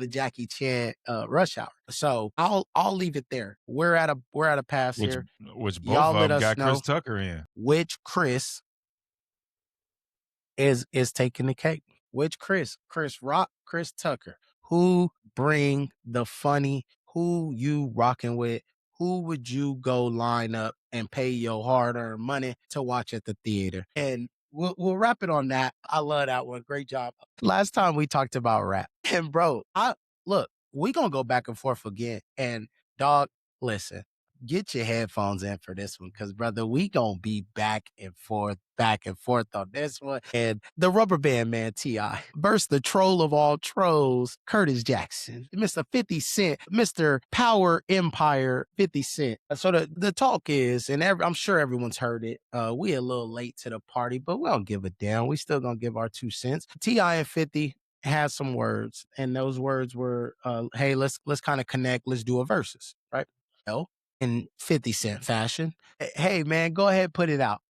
Jackie Chan Rush Hour. So I'll leave it there. We're at a pass here. Which both Y'all of let them us got know Chris Tucker in. which Chris is taking the cake. Which Chris Rock, Chris Tucker, who bring the funny, who you rocking with, who would you go line up and pay your hard-earned money to watch at the theater? And we'll wrap it on that. I love that one. Great job. Last time we talked about rap. And bro, we gonna go back and forth again. And dog, listen, get your headphones in for this one, because brother, we gonna be back and forth on this one. And the rubber band man T.I. versus the troll of all trolls, Curtis Jackson, Mr. 50 Cent, Mr. Power Empire 50 Cent. So the talk is, and I'm sure everyone's heard it. We a little late to the party, but we don't give a damn. We still gonna give our 2 cents. T.I. and 50 had some words, and those words were, hey, let's kind of connect. Let's do a versus, right? Well, in 50 Cent fashion, hey man, go ahead, put it out.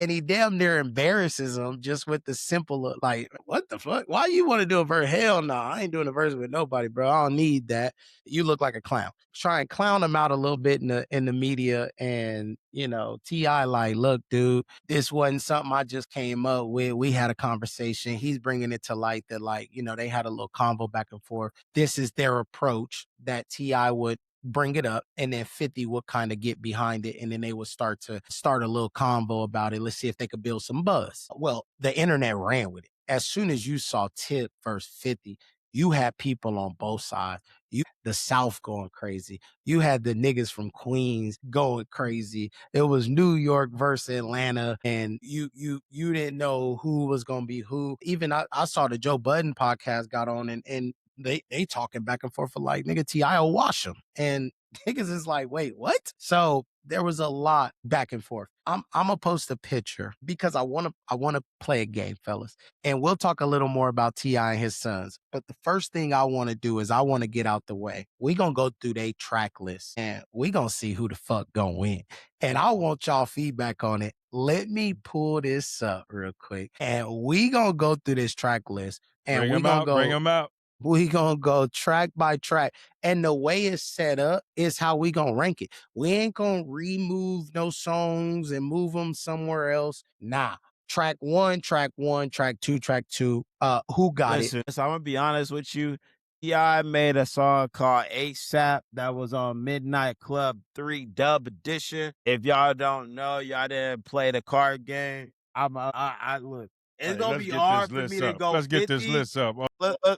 And he damn near embarrasses him just with the simple, like, what the fuck? Why you want to do a verse? Hell no, I ain't doing a verse with nobody, bro. I don't need that. You look like a clown. Try and clown him out a little bit in the media. And, T.I. like, look, dude, this wasn't something I just came up with. We had a conversation. He's bringing it to light that, like, they had a little convo back and forth. This is their approach that T.I. would bring it up, and then 50 would kind of get behind it, and then they would start a little convo about it. Let's see if they could build some buzz. Well, the internet ran with it. As soon as you saw Tip versus 50, You had people on both sides. You the South going crazy. You had the niggas from Queens going crazy. It was New York versus Atlanta, and you didn't know who was gonna be who. Even I saw the Joe Budden podcast got on, and they talking back and forth for like nigga T.I will wash them, and niggas is like, wait, what? So there was a lot back and forth. I'm gonna post a picture because I wanna play a game, fellas. And we'll talk a little more about T.I and his sons. But the first thing I want to do is I want to get out the way. We gonna go through their track list and we gonna see who the fuck gonna win. And I want y'all feedback on it. Let me pull this up real quick. And we gonna go through this track list. And Bring them out. We gonna go track by track. And the way it's set up is how we gonna rank it. We ain't gonna remove no songs and move them somewhere else. Nah. Track one, track two, track two. Who got Listen, so I'm gonna be honest with you. T.I made a song called ASAP that was on Midnight Club 3 Dub Edition. If y'all don't know, y'all didn't play the card game. I look. It's gonna be hard for me to go. Let's get this 50. list up.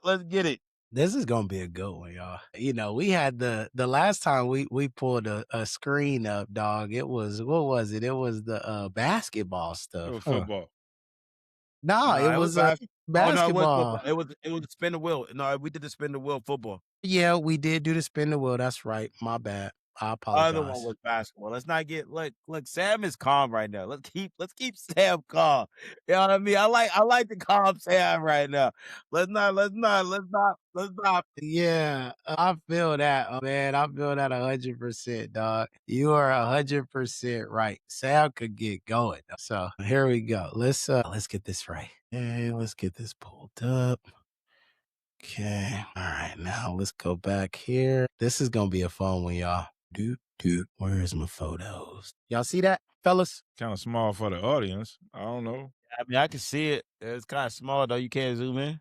Let's get it. This is gonna be a good one, y'all. You know, we had the last time we pulled a screen up, dog. It was what was it? It was the basketball stuff. It was football. Nah, it was basketball. Oh, no, it was the spin the wheel. No, we did the spin the wheel football. Yeah, we did do the spin the wheel. That's right. My bad. I apologize. Other one was basketball. Let's not get look. Sam is calm right now. Let's keep Sam calm. You know what I mean? I like the calm Sam right now. Let's not. Yeah, I feel that, man. I feel that 100%, dog. You are 100% right. Sam could get going. So here we go. Let's get this right. Okay, let's get this pulled up. Okay. All right. Now let's go back here. This is gonna be a fun one, y'all. Where's my photos? Y'all see that, fellas? Kind of small for the audience. I don't know. I mean, I can see it. It's kind of small though. You can't zoom in.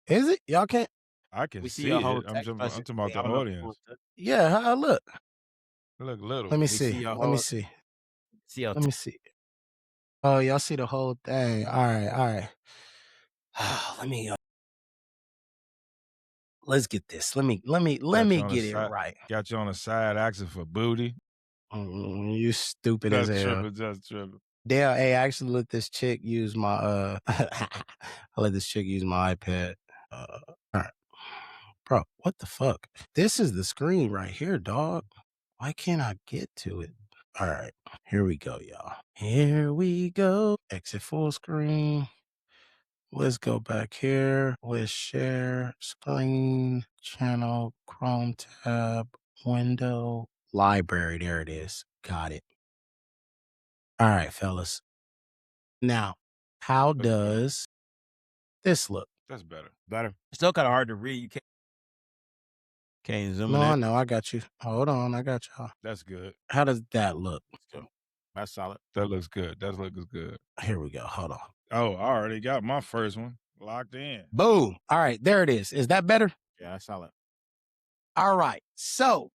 Is it? Y'all can't? I can see your it. whole I'm text talking message. about the audience. Yeah. How I look? It look little. Let me see see. your Let me whole- see. Let me see. Oh, y'all see the whole thing. All right. Let me let's get this. Let me get it right. Got you on the side asking for booty. You stupid as hell. Just tripping. Dale, hey, I actually let this chick use my I let this chick use my iPad. All right. Bro, what the fuck? This is the screen right here, dog. Why can't I get to it? All right. Here we go, y'all. Here we go. Exit full screen. Let's go back here. Let's share screen, channel, Chrome tab, window, library. There it is. Got it. All right, fellas. Now, how does this look? That's better. Better. It's still kind of hard to read. You can't zoom in. No, I got you. Hold on, I got y'all. That's good. How does that look? That's solid. That looks good. That looks good. Here we go. Hold on. Oh, I already got my first one locked in. Boom. All right, there it is. Is that better? Yeah, that's solid. All right. So,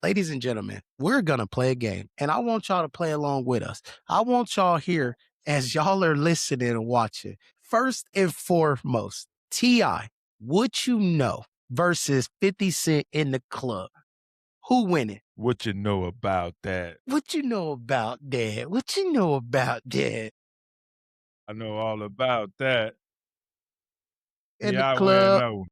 ladies and gentlemen, we're going to play a game, and I want y'all to play along with us. I want y'all here as y'all are listening and watching. First and foremost, T.I, What You Know versus 50 Cent in the Club. Who winning? What you know about that? What you know about that? What you know about that? I know all about that. In Yeah, the club.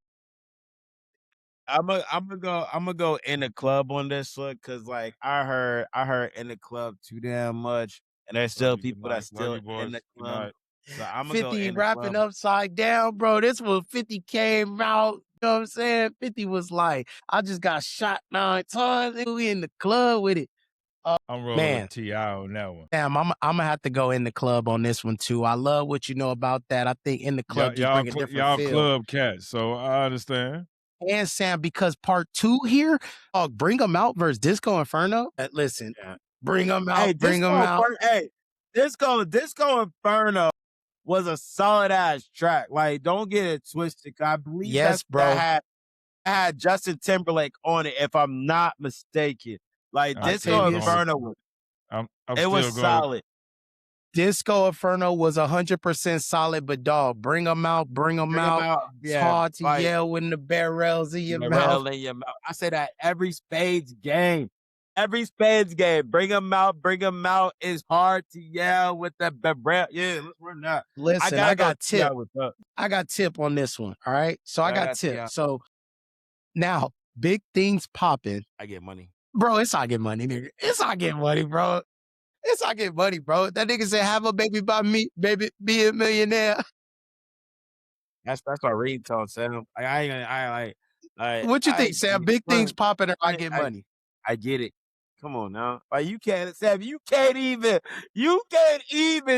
I'm gonna go in the club on this one because like I heard in the club too damn much, and there's still people that's still in the club. So I'm gonna 50 go rapping upside down, bro. This was 50 came out. You know what I'm saying? 50 was like, I just got shot 9 times. We in the club with it. I'm rolling with T.I on that one. Damn, I'm gonna have to go in the club on this one too. I love what you know about that. I think in the club just bring a different y'all feel. Club cats, so I understand. And Sam, because part 2 here, Bring Them Out versus Disco Inferno. Listen, Bring Them Out, hey, Bring Them Out. Hey, Disco Inferno was a solid ass track. Like, don't get it twisted. I believe that had Justin Timberlake on it, if I'm not mistaken. Like Disco Inferno was solid. Disco Inferno was 100% solid, but dog, bring them out, bring them Bring 'em out. out. It's Yeah, hard to like yell when the barrel's in your the mouth. rail in your mouth. I say that every Spades game. Every Spades game. Bring them out. Bring them out. It's hard to yell with the barrel. Yeah, let's run that. I Listen, gotta I go got T.I. tip. with that. I got tip on this one. All right. So I I got got tip. T.I. So now, big things popping. I get money. Bro, it's not getting money, nigga. It's not getting money, bro. It's not getting money, bro. That nigga said, have a baby by me, baby, be a millionaire. That's my ringtone, Sam. I ain't gonna. What you think, Sam? Big things popping or I get money? I get it. Come on now. Like you can't, Sam. You can't even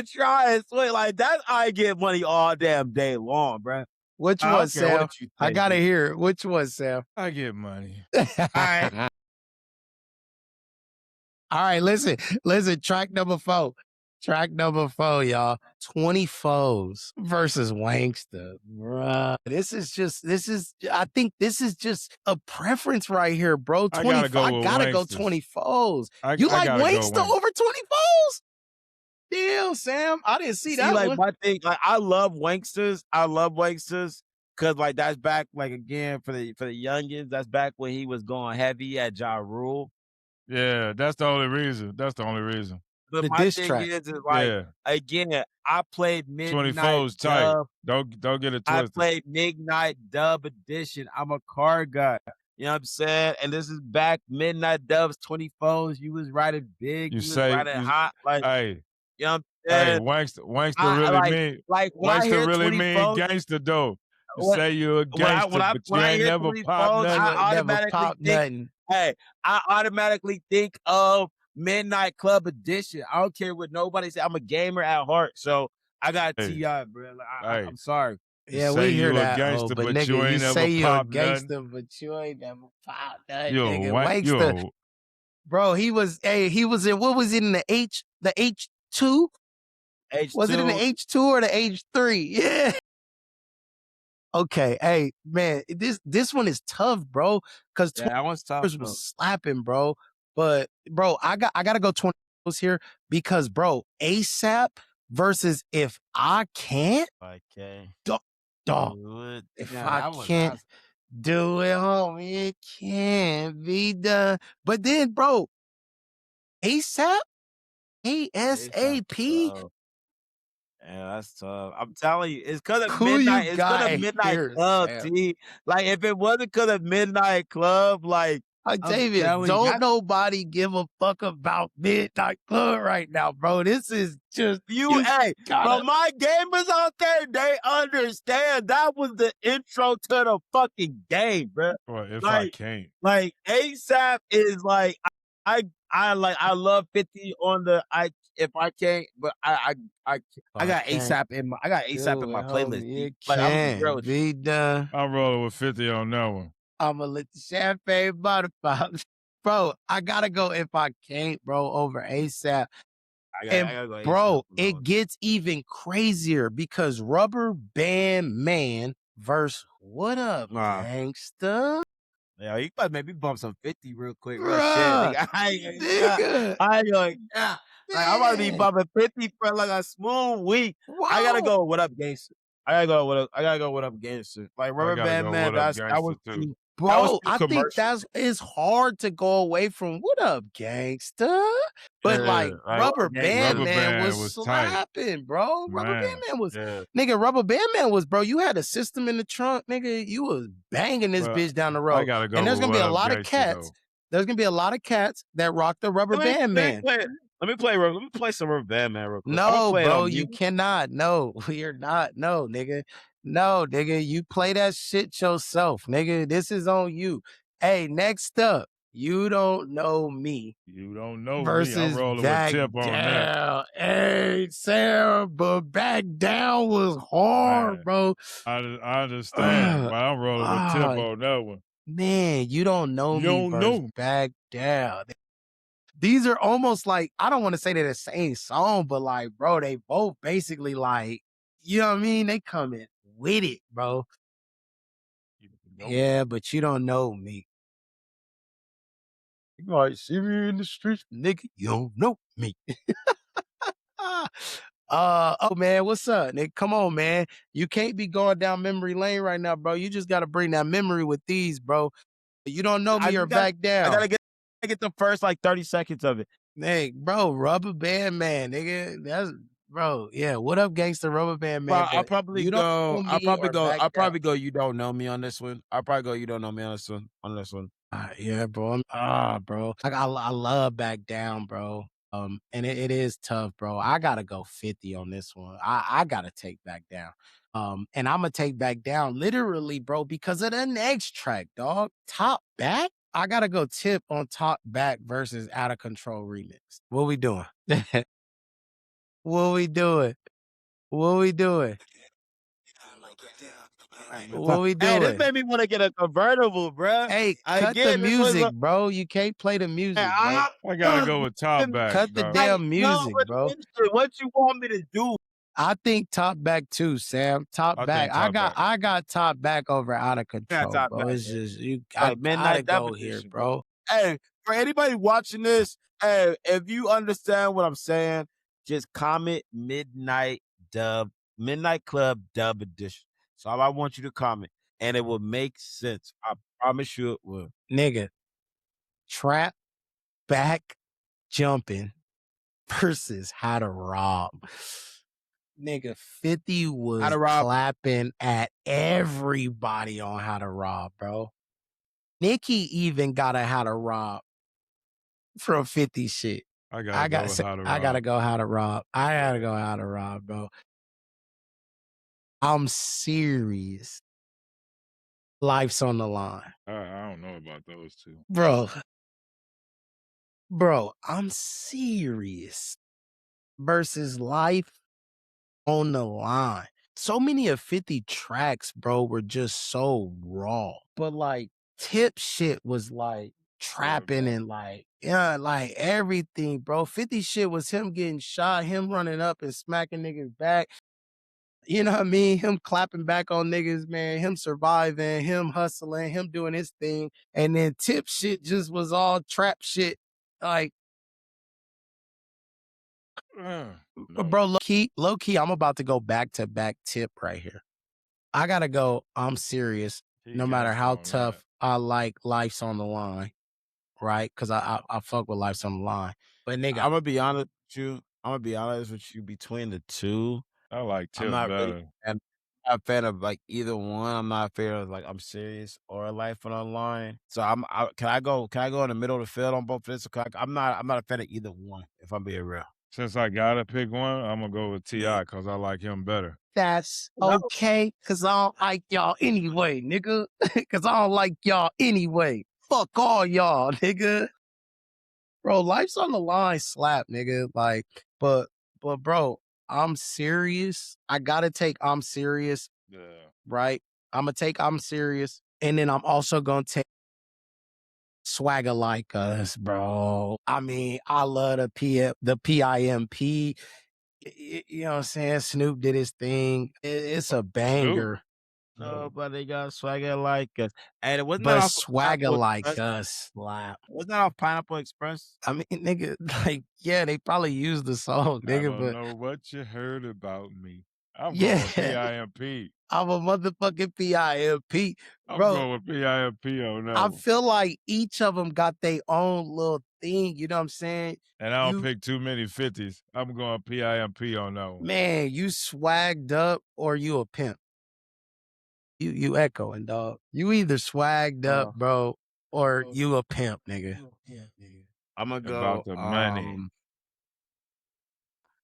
try and swing like that. I get money all damn day long, bro. Which I one, don't care Sam? what you I think. gotta hear it. Which one, Sam? I get money. right. All right, listen, track number 4. Track number 4, y'all. 20 Foes versus Wanksta. Bruh. I think this is just a preference right here, bro. I gotta go with I gotta go Wanksters. 20 Foes. I You like gotta go Wanksta Wanksta. over 20 Foes? Damn, Sam. I didn't see that like one. my thing, like I love Wanksters. I love Wanksters because like that's back like again for the youngins. That's back when he was going heavy at Ja Rule. Yeah, that's the only reason. That's the only reason. But The my diss thing track. is like Yeah. again, I played 24's Midnight tight. Dub. Don't get it I twisted. played Midnight Dub Edition. I'm a car guy. You know what I'm saying? And this is back Midnight Dubs 24s. You was riding big. You You was say, riding hot. Like hey, you know what I'm hey, saying? Wanksta really mean like when I Wanksta hear really mean 24s, gangster though. You what say you a gangster, but you when I ain't hear never popped 24s, nothing. I Never automatically pop think, nothing. hey, I automatically think of Midnight Club Edition. I don't care what nobody say. I'm a gamer at heart, so I got Hey. T.I., bro. Like, Hey. I'm sorry. You Yeah, say we hear you a that. gangster, But but nigga, you you ain't say never you're a popped nothing. gangster, but you ain't never pop nothing, You nigga. a wank. You Wanksta. a Bro, he was in, what was it in the H2? H2. Was it in the H2 or the H3? Yeah. Okay, hey, man, this one is tough, bro, because Yeah, that one's tough. was slapping, bro. But bro, I gotta go 20 here because bro, ASAP versus If I Can't, Okay. dog. Good. If Yeah, I that was can't do it, homie, it can't be done. But then, bro, ASAP, ASAP. tough. Yeah, that's tough. I'm telling you, it's because of Who you Midnight. It's because got of Midnight here, Club, Sam? T. Like, if it wasn't because of Midnight Club, like, I'm David, telling you, don't nobody give a fuck about Midnight Club right now, bro. This is just hey, gotta- but my gamers out there, they understand that was the intro to the fucking game, bro. or if Like, I can't. Like ASAP is like I love 50 on the if I can't, but I got ASAP in my playlist. Homie, it Like I'm gonna be real can't with you. be done. I'm rolling with 50 on that one. I'ma let the champagne butterfly. Bro, I gotta go If I Can't, bro, over ASAP. I gotta go Bro, ASAP on that it one. gets even crazier because Rubber Band Man versus What Up, Gangsta? Yeah, you about to make me bump some 50 real quick. Real Bruh, shit. Nigga, I ain't going yeah. Like I'm about to be bumping 50 for like a smooth week. I gotta go What Up Gangster. I gotta go What Up Gangster. Like Rubber gotta Band go Man, What Up that was Gangster, too. Bro, I think commercial. it's hard to go away from What Up, Gangsta. But like Rubber Band Rubber Man Band was was tight. slapping, bro. Rubber Band Man, Man was yeah. nigga. Rubber Band Man was, bro. You had a system in the trunk, nigga. You was banging this Well, bitch down the I road. gotta go And there's with gonna be What a Up lot of Gangsta, cats. though. There's gonna be a lot of cats that rock the Rubber Band Man. Let me play some Rubber Band Man real quick. No, bro, you cannot. No, you're not. No, nigga. No, nigga. You play that shit yourself, nigga. This is on you. Hey, next up, You Don't Know Me. You don't know me. I'm Versus rolling with Back Tip on that. Down. Hey, Sarah, but Back Down was hard, Man, bro. I understand, but I'm rolling with Tip on that one. Man, You Don't Know You Me don't versus know. Back Down. These are almost like, I don't want to say they're the same song, but like, bro, they both basically like, you know what I mean? They come in with it, bro. Yeah, but you don't know me. You might see me in the streets, nigga. You don't know me. Oh man, what's up, Nick? Come on, man. You can't be going down memory lane right now, bro. You just gotta bring that memory with these, bro. You don't know I me or just got back I down. gotta get the first like 30 seconds of it. Hey, bro, Rubber Band Man, nigga. That's bro. Yeah, what up, gangster Rubber Band Man? I'll But probably you don't go. know me or back I'll down. probably go. You don't know me on this one. I'll probably go. You don't know me on this one. Yeah, bro. Bro. I love back down, bro. And it is tough, bro. I gotta go 50 on this one. I gotta take back down. And I'm gonna take back down literally, bro, because of the next track, dog. Top back. I gotta go tip on top back versus out of control remix. What we doing? What we doing? What we doing? What we Hey, this doing? made me want to get a convertible, bruh. Hey, cut the Again, this was music, a. bro. You can't play the Man, music, bro. I gotta go with top back, Cut the bro. right damn now music, with bro. this shit. What you want me to do? I think top back too, Sam. Top I back. think top back. I got top back over out of Not control, top bro. back, It's man. just you. I Like gotta midnight go here, definition, bro. bro. Hey, for anybody watching this, hey, if you understand what I'm saying, just comment midnight club dub edition. So all I want you to comment, and it will make sense. I promise you it will. Nigga, trap back jumping versus how to rob. Nigga, 50 How was to rob? clapping at everybody on how to rob, bro. Nicki even got a how to rob from 50 shit. I gotta go with how to I gotta rob. go how to rob. I gotta Yeah. go how to rob, bro. I'm serious. Life's on the line. I don't know about those two. Bro, I'm serious. Versus life on the line. So many of 50 tracks, bro, were just so raw. But like tip shit was like trapping and like, yeah, like everything, bro. 50 shit was him getting shot, him running up and smacking niggas back. You know what I mean? Him clapping back on niggas, man, him surviving, him hustling, him doing his thing. And then tip shit just was all trap shit. Like, No. bro, low key, I'm about to go back to back tip right here. I gotta go. I'm serious. He No matter gangster how on tough that. I like life's on the line, right? Because I fuck with life's on the line. But nigga, I'm gonna be honest with you. Between the two, I like I'm tip not really better. a fan of like either one. I'm not a fan of like I'm serious or life on online. So can I go? Can I go in the middle of the field on both of this? I'm not a fan of either one. If I'm being real. Since I gotta pick one, I'm gonna go with T.I. because I like him better. that's No. okay. Cause I don't like y'all anyway, nigga. Cause I don't like y'all anyway. Fuck all y'all, nigga. Bro, life's on the line slap, nigga. Like, but bro, I'm serious. I gotta take I'm serious, Yeah. right? I'm gonna take I'm serious. And then I'm also gonna take swagger like us, bro. I mean, I love the PIMP. You know what I'm saying? Snoop did his thing. It's a Snoop. banger. Nobody got swagger like us. And it wasn't that But off swagger Pineapple like Express. us slap. Wasn't that off Pineapple Express? I mean, nigga, like, yeah, they probably used the song, I nigga, don't but know what you heard about me. I'm going with yeah. PIMP. I'm a motherfucking PIMP. I'm Bro, going with PIMP on that I one. feel like each of them got their own little thing, you know what I'm saying? And I don't You pick too many 50s. I'm going PIMP on that one. man, you swagged up or you a pimp. You echoing, dog. You either swagged up, bro, or you a pimp, nigga. I'm gonna About go. the money.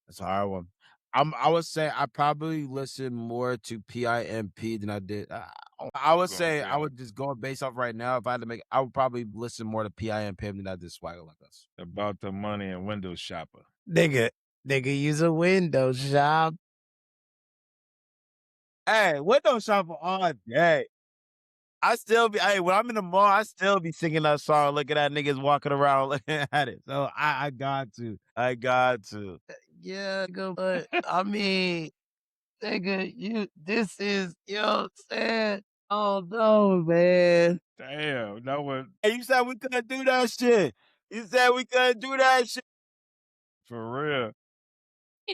That's a hard one. I would say I probably listen more to PIMP than I did. I would Going say I PIMP. would just go based off right now. If I had to make, I would probably listen more to PIMP than I did Swagger Like Us. About the money and window shopper. Nigga, use a window shop. Hey, window shopper all day. I still be when I'm in the mall, I still be singing that song, looking at niggas walking around looking at it. So I got to. I got to. Yeah, nigga, but I mean, nigga, this is, you know what I'm saying? Oh no, man. Damn, that was Hey, you said we couldn't do that shit. You said we couldn't do that shit. for real.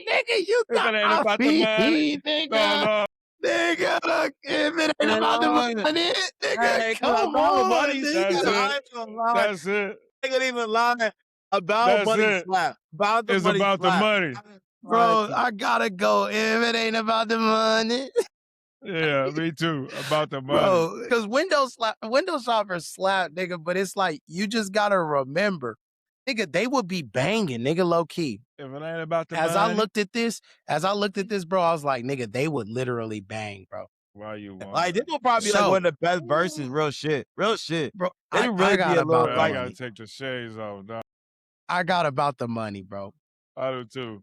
Nigga, you If got it ain't about the money, nigga. no. Nigga, if it ain't about the money, nigga, Hey, come about the on, money, That's nigga. I it. ain't gonna lie. That's it. I ain't even lie. About That's money it. slap. About the It's money about the slap. money. Bro, I gotta go. If it ain't about the money, Yeah, me too. About the money. bro, because window shoppers slap, nigga, but it's like, you just gotta remember, nigga, they would be banging, nigga, low key. If it ain't about the As money, I looked at this, bro, I was like, nigga, they would literally bang, bro. why you want Like, this it? will probably be like So- one of the best verses. Real shit. Real shit. Bro, It'll I really got be a about little the Bro, I like. gotta money. take the shades off. Dog. I got about the money, bro. I do too.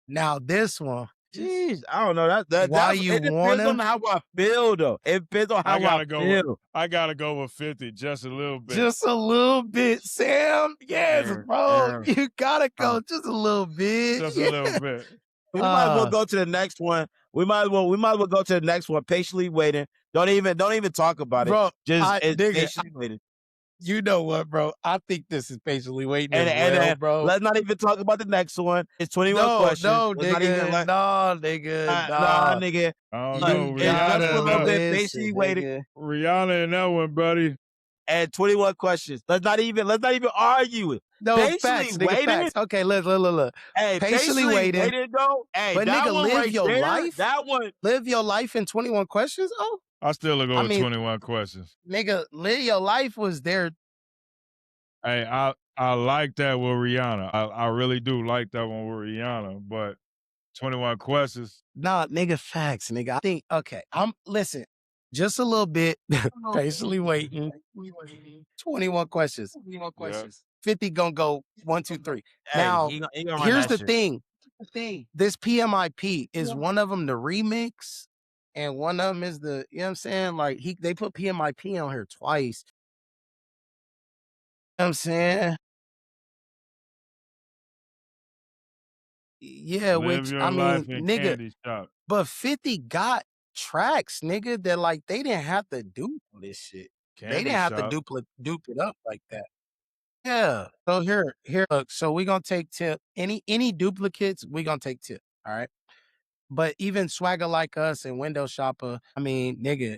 Now this one, Jeez, I don't know. Why you it depends on wanna? how I feel, though. It depends on how I feel. I gotta go with 50 just a little bit. Just a little bit, Sam. Yes, Yeah, bro. yeah. You gotta go just a little bit. Just a little bit. We might as well go to the next one. We might as well go to the next one. Patiently waiting. Don't even talk about it. Bro, Just nigga, patiently waiting. you know what, bro? I think this is patiently waiting And as well, bro. let's not even talk about the next one. It's 21 No, questions. no, Let's not even nigga, no, nigga, nah, no. nigga. I don't Like, know. it's just gotta for a little bit. listen, Patiently waiting. nigga. Rihanna in that one, buddy. And 21 questions. Let's not even argue it. No, Patiently facts, nigga, waiting. facts. Okay, look. Hey, Patiently waiting. though. Hey, But that nigga, one live right your there, life. that one. Live your life in 21 questions? Oh, I still go I with mean- 21 questions. nigga, live your life was there. Hey, I like that with Rihanna. I really do like that one with Rihanna, but 21 questions. Nah, nigga, facts, nigga. I think, okay, listen, just a little bit. Patiently waiting. 21 questions. 21 questions. 50 gonna go 1, 2, 3. Hey, Now, he gonna run here's that the shit. thing. This PMIP is one of them the remix, and one of them is the, you know what I'm saying? Like, they put PMIP on here twice. You know what I'm saying? Yeah, Live which, your I life mean, in nigga, candy shop. but 50 got tracks, nigga, that like they didn't have to do this shit. They Candy didn't have to shop. dupe it up like that. Yeah. So here, look. So we gonna take Tip. Any duplicates, we gonna take Tip. All right. But even Swagger Like Us and Window Shopper, I mean, nigga,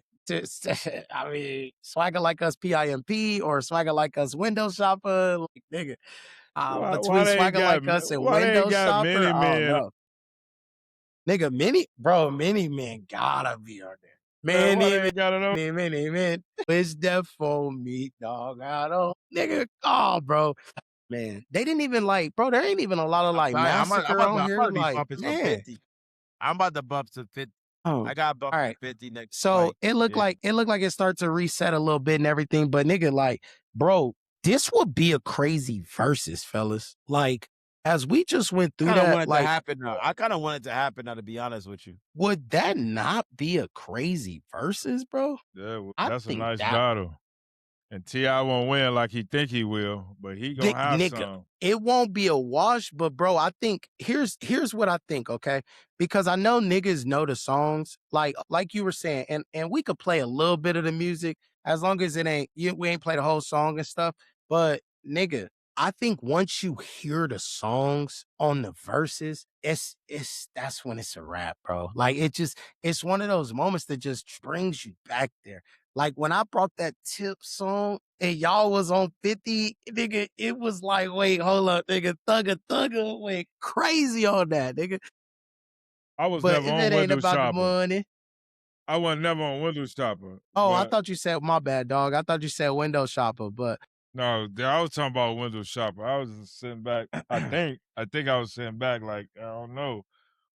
I mean, Swagger Like Us PIMP or Swagger Like Us Window Shopper, like, nigga. Why Between they ain't Swagger got Like Us and why they Window ain't got Shopper, Many I don't Men? know. Nigga, Many Men gotta be on there. Man, why they Many ain't got it on? Men, wish death for me, dog. I don't, nigga. Oh, bro, man, they didn't even like, bro. There ain't even a lot of like massacre on here. Like, man, 50. I'm about to bump to 50. oh, I got bumped all right. to 50 next. So like, it looked yeah. like it started to reset a little bit and everything. But nigga, like, bro, this would be a crazy versus, fellas. Like, as we just went through I kind of that, want it like, to happen now. I kind of want it to happen now, to be honest with you. would that not be a crazy versus, bro? Yeah, I that's a think nice that- battle. And T.I won't win like he think he will, but he gonna have nigga, some. it won't be a wash, but bro, I think here's what I think, okay? Because I know niggas know the songs, like you were saying, and we could play a little bit of the music as long as it ain't we ain't play the whole song and stuff. But nigga, I think once you hear the songs on the verses, that's when it's a wrap, bro. Like it's one of those moments that just brings you back there. Like when I brought that Tip song and y'all was on 50, nigga, it was like, wait, hold up, nigga, Thugger went crazy on that, nigga. I was But never if on it ain't Windows about the Shopper. money. I wasn't never on Windows Shopper. Oh, I but- thought you said, my bad, dog. I thought you said Window Shopper, but No, I was talking about Windows Shopper. I was just sitting back. I think I was sitting back like I don't know.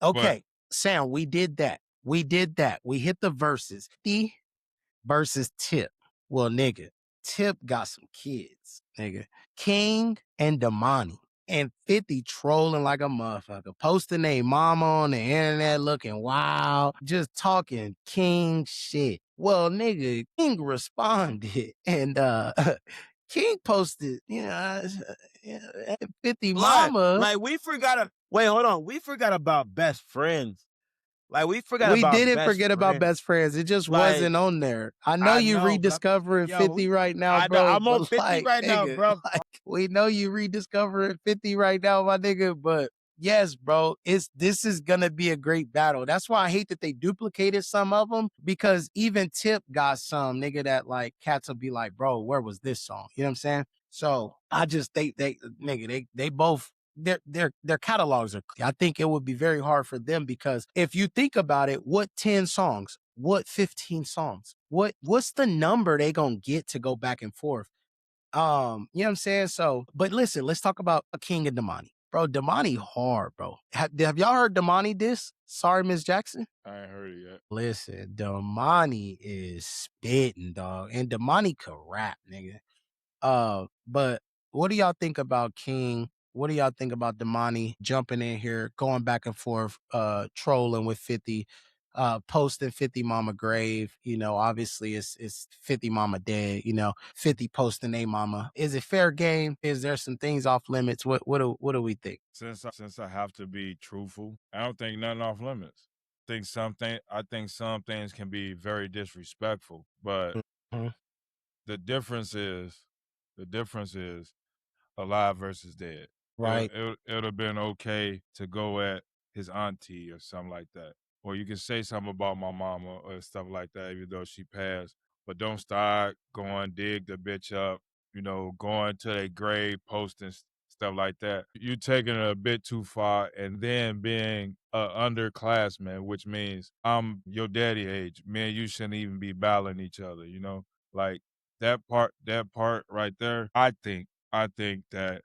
okay, Sam, we did that. We hit the verses. The versus Tip. Well, nigga, Tip got some kids, nigga. King and Damani. And 50 trolling like a motherfucker, posting their mama on the internet looking wild, just talking king shit. Well, nigga, King responded and King posted, 50 mama. Like we forgot. Wait, hold on. We forgot about best friends. Like we forgot. We about didn't best forget about friends. best friends. It just Like, wasn't on there. I know I you know, but I'm- rediscovering yo, 50 right now, I know, bro. I'm on but 50 like, right now, nigga, bro. like, we know you rediscovering 50 right now, my nigga. But Yes, bro. This is gonna be a great battle. That's why I hate that they duplicated some of them because even Tip got some nigga that like cats will be like, bro, where was this song? You know what I'm saying? So I just they nigga they both their catalogs are. I think it would be very hard for them because if you think about it, what 10 songs, what 15 songs, what's the number they gonna get to go back and forth? You know what I'm saying? So, but listen, let's talk about a King and Damani. Bro, Damani hard, bro. Have y'all heard Damani diss? Sorry, Miss Jackson. I ain't heard it yet. Listen, Damani is spitting, dog. And Damani could rap, nigga. But what do y'all think about King? What do y'all think about Damani jumping in here, going back and forth, trolling with 50, posting 50 Mama grave? You know, obviously it's 50 Mama dead, 50 posting a mama. Is it fair game? Is there some things off limits? What do we think? Since I have to be truthful, I don't think nothing off limits. I think some things can be very disrespectful, but Mhm. the difference is the difference is alive versus dead. Right. It would have been okay to go at his auntie or something like that. Or you can say something about my mama or stuff like that, even though she passed. But don't start going dig the bitch up, going to their grave, posting stuff like that. You taking it a bit too far, and then being a underclassman, which means I'm your daddy age. Me and you shouldn't even be battling each other, Like that part right there, I think that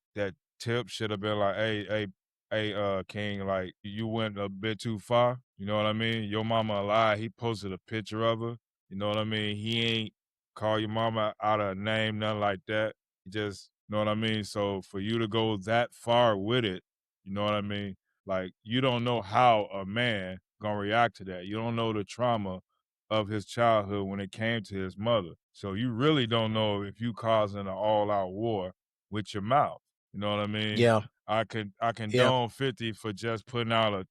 Tip should have been like, hey, King, like you went a bit too far. You know what I mean? Your mama alive. He posted a picture of her. You know what I mean? He ain't call your mama out of a name, nothing like that. He just, you know what I mean? So for you to go that far with it, you know what I mean? Like you don't know how a man gonna react to that. You don't know the trauma of his childhood when it came to his mother. So you really don't know if you causing an all-out war with your mouth. You know what I mean? Yeah. I condone 50 for just putting out a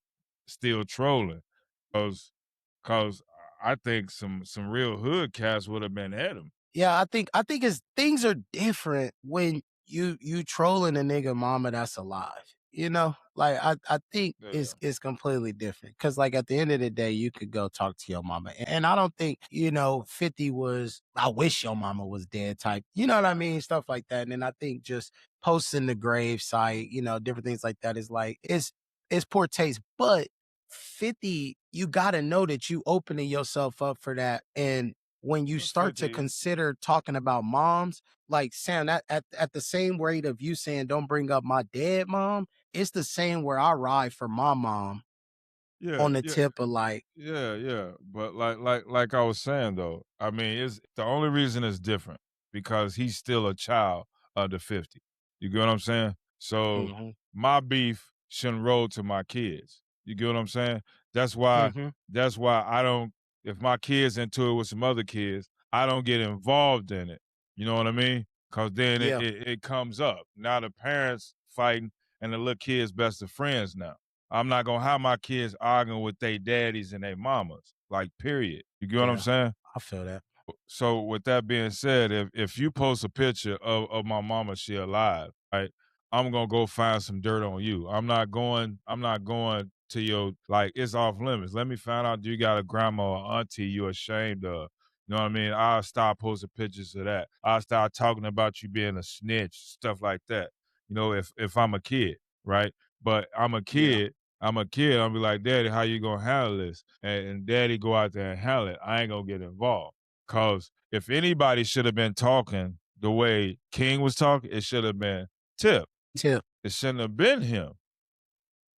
still trolling, cause I think some real hood cats would have been at him. Yeah, I think it's things are different when you trolling a nigga mama that's alive. Like I think it's Yeah. it's completely different. Cause like at the end of the day, you could go talk to your mama. And I don't think, 50 was I wish your mama was dead type. You know what I mean? Stuff like that. And then I think just posting the grave site, different things like that is like it's poor taste. But 50, you gotta know that you opening yourself up for that. And when you start to 50. consider talking about moms, like Sam, at the same rate of you saying don't bring up my dead mom, it's the same where I ride for my mom Yeah, on the yeah. tip of like, Yeah. But like I was saying though, I mean, it's the only reason it's different because he's still a child under 50. You get what I'm saying? So mhm, my beef shouldn't roll to my kids. You get what I'm saying? That's why mhm, that's why I don't if my kids into it with some other kids, I don't get involved in it. You know what I mean? Cause then it, yeah, it, it comes up. Now the parents fighting and the little kids best of friends now. I'm not gonna have my kids arguing with their daddies and their mamas. Like, period. You get what I'm yeah, saying? I feel that. So with that being said, if you post a picture of my mama, she alive, right? I'm gonna go find some dirt on you. I'm not going to your like it's off limits. Let me find out you got a grandma or auntie you ashamed of. You know what I mean? I'll start posting pictures of that. I'll start talking about you being a snitch, stuff like that. If I'm a kid, right? But I'm a Yeah. kid. I'll be like, Daddy, how you gonna handle this? And Daddy go out there and handle it. I ain't gonna get involved. Cause if anybody should have been talking the way King was talking, it should have been Tip. Tip. It shouldn't have been him.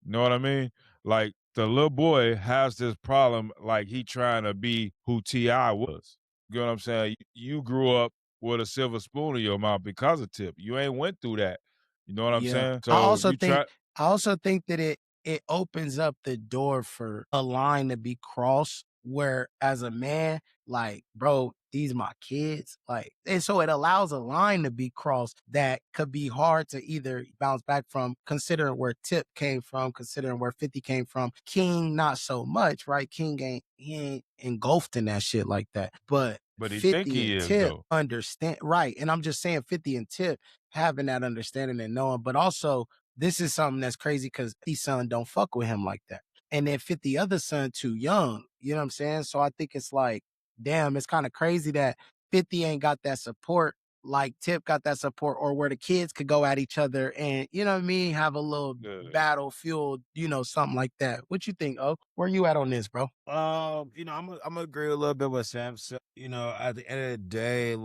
You know what I mean? Like the little boy has this problem, like he trying to be who T.I was. You know what I'm saying? You grew up with a silver spoon in your mouth because of Tip. You ain't went through that. You know what I'm Yeah. saying? I So also you think try. I also think that it opens up the door for a line to be crossed where as a man, like, bro, these my kids. Like, and so it allows a line to be crossed that could be hard to either bounce back from, considering where Tip came from, considering where 50 came from. King, not so much, right? King he ain't engulfed in that shit like that. But But he think 50 he and is Tip though. understand, right? And I'm just saying 50 and Tip having that understanding and knowing, but also this is something that's crazy because his son don't fuck with him like that. And then 50 other son too young. You know what I'm saying? So I think it's like, damn, it's kind of crazy that 50 ain't got that support like Tip got that support, or where the kids could go at each other and, you know what I mean, have a little Good. battlefield, something like that. What you think, Oh? Where you at on this, bro? I'm gonna agree a little bit with Sam. So, at the end of the day,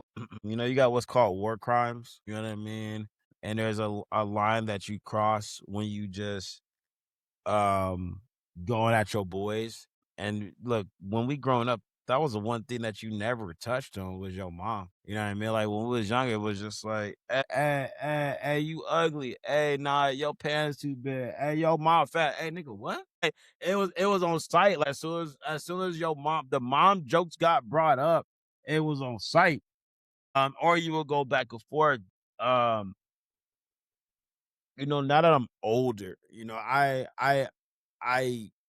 you got what's called war crimes. You know what I mean? And there's a line that you cross when you just um going at your boys. And look, when we growing up, that was the one thing that you never touched on was your mom. You know what I mean? Like when we was younger, it was just like, hey, you ugly. Hey, nah, your pants too big. Hey, your mom fat. Hey, nigga, what? Hey, it was on site. Like as soon as your the mom jokes got brought up, it was on site. Or you will go back and forth. Um, now that I'm older,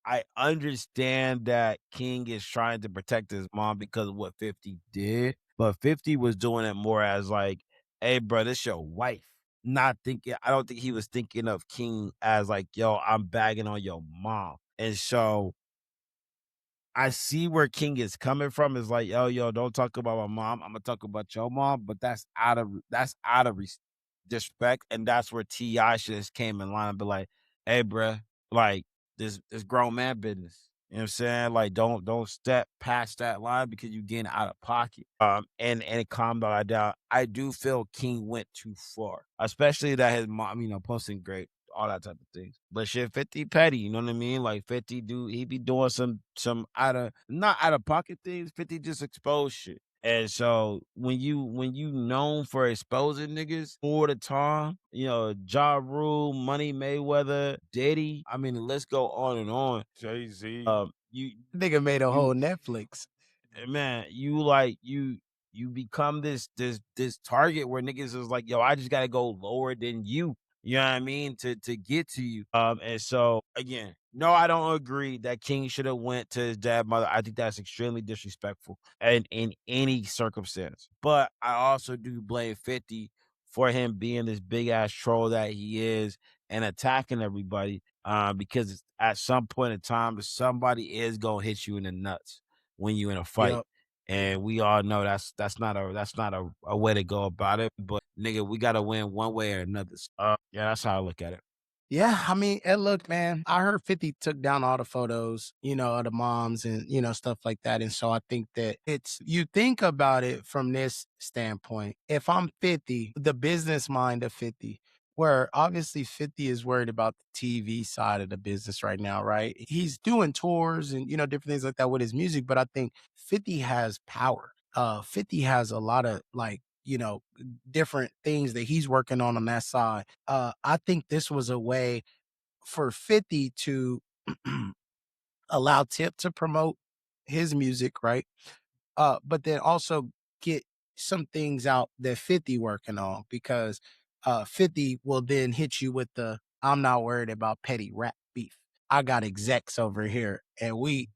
I understand that King is trying to protect his mom because of what 50 did, but 50 was doing it more as like, "Hey, bro, this your wife." Not thinking I don't think he was thinking of King as like, "Yo, I'm bagging on your mom." And so I see where King is coming from. Is like, yo, don't talk about my mom. I'm gonna talk about your mom, but that's out of disrespect, and that's where Ti should just came in line and be like, hey, bruh, like this grown man business. You know what I'm saying? Like, don't step past that line because you getting out of pocket. And calm that down. I do feel King went too far, especially that his mom, posting great all that type of things. But shit, 50 petty, you know what I mean? Like 50 he be doing some not out of pocket things. 50 just exposed shit. And so when you known for exposing niggas all the time, Ja Rule, Money Mayweather, Diddy, I mean the list go on and on. Jay-Z. You Nigga made a you whole Netflix. man, you become this target where niggas is like, yo, I just gotta go lower than you. You know what I mean? To get to you. And so again, no, I don't agree that King should have went to his dad mother. I think that's extremely disrespectful and in any circumstance. But I also do blame 50 for him being this big ass troll that he is and attacking everybody. Because at some point in time, somebody is gonna hit you in the nuts when you in a fight. Yep. And we all know that's not a way to go about it. But nigga, we gotta win one way or another. Yeah, that's how I look at it. Yeah, I mean, and look, man, I heard 50 took down all the photos, of the moms and, stuff like that. And so I think that you think about it from this standpoint. If I'm 50, the business mind of 50, where obviously 50 is worried about the TV side of the business right now, right? He's doing tours and, different things like that with his music, but I think 50 has power. 50 has a lot of like, different things that he's working on that side. I think this was a way for 50 to allow Tip to promote his music, right? But then also get some things out that 50 working on because 50 will then hit you with the I'm not worried about petty rap beef. I got execs over here and we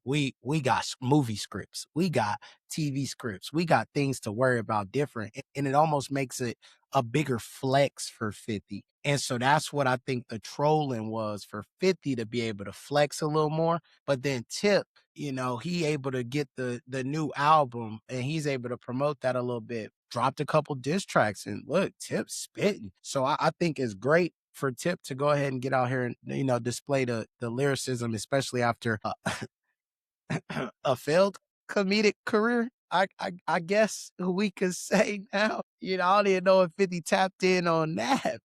got movie scripts. We got TV scripts. We got things to worry about different. And it almost makes it a bigger flex for 50. And so that's what I think the trolling was for 50 to be able to flex a little more. But then Tip, he able to get the new album and he's able to promote that a little bit. Dropped a couple diss tracks and look, Tip spitting. So I think it's great for Tip to go ahead and get out here and display the lyricism, especially after a failed comedic career. I guess we could say now. I don't even know if 50 tapped in on that.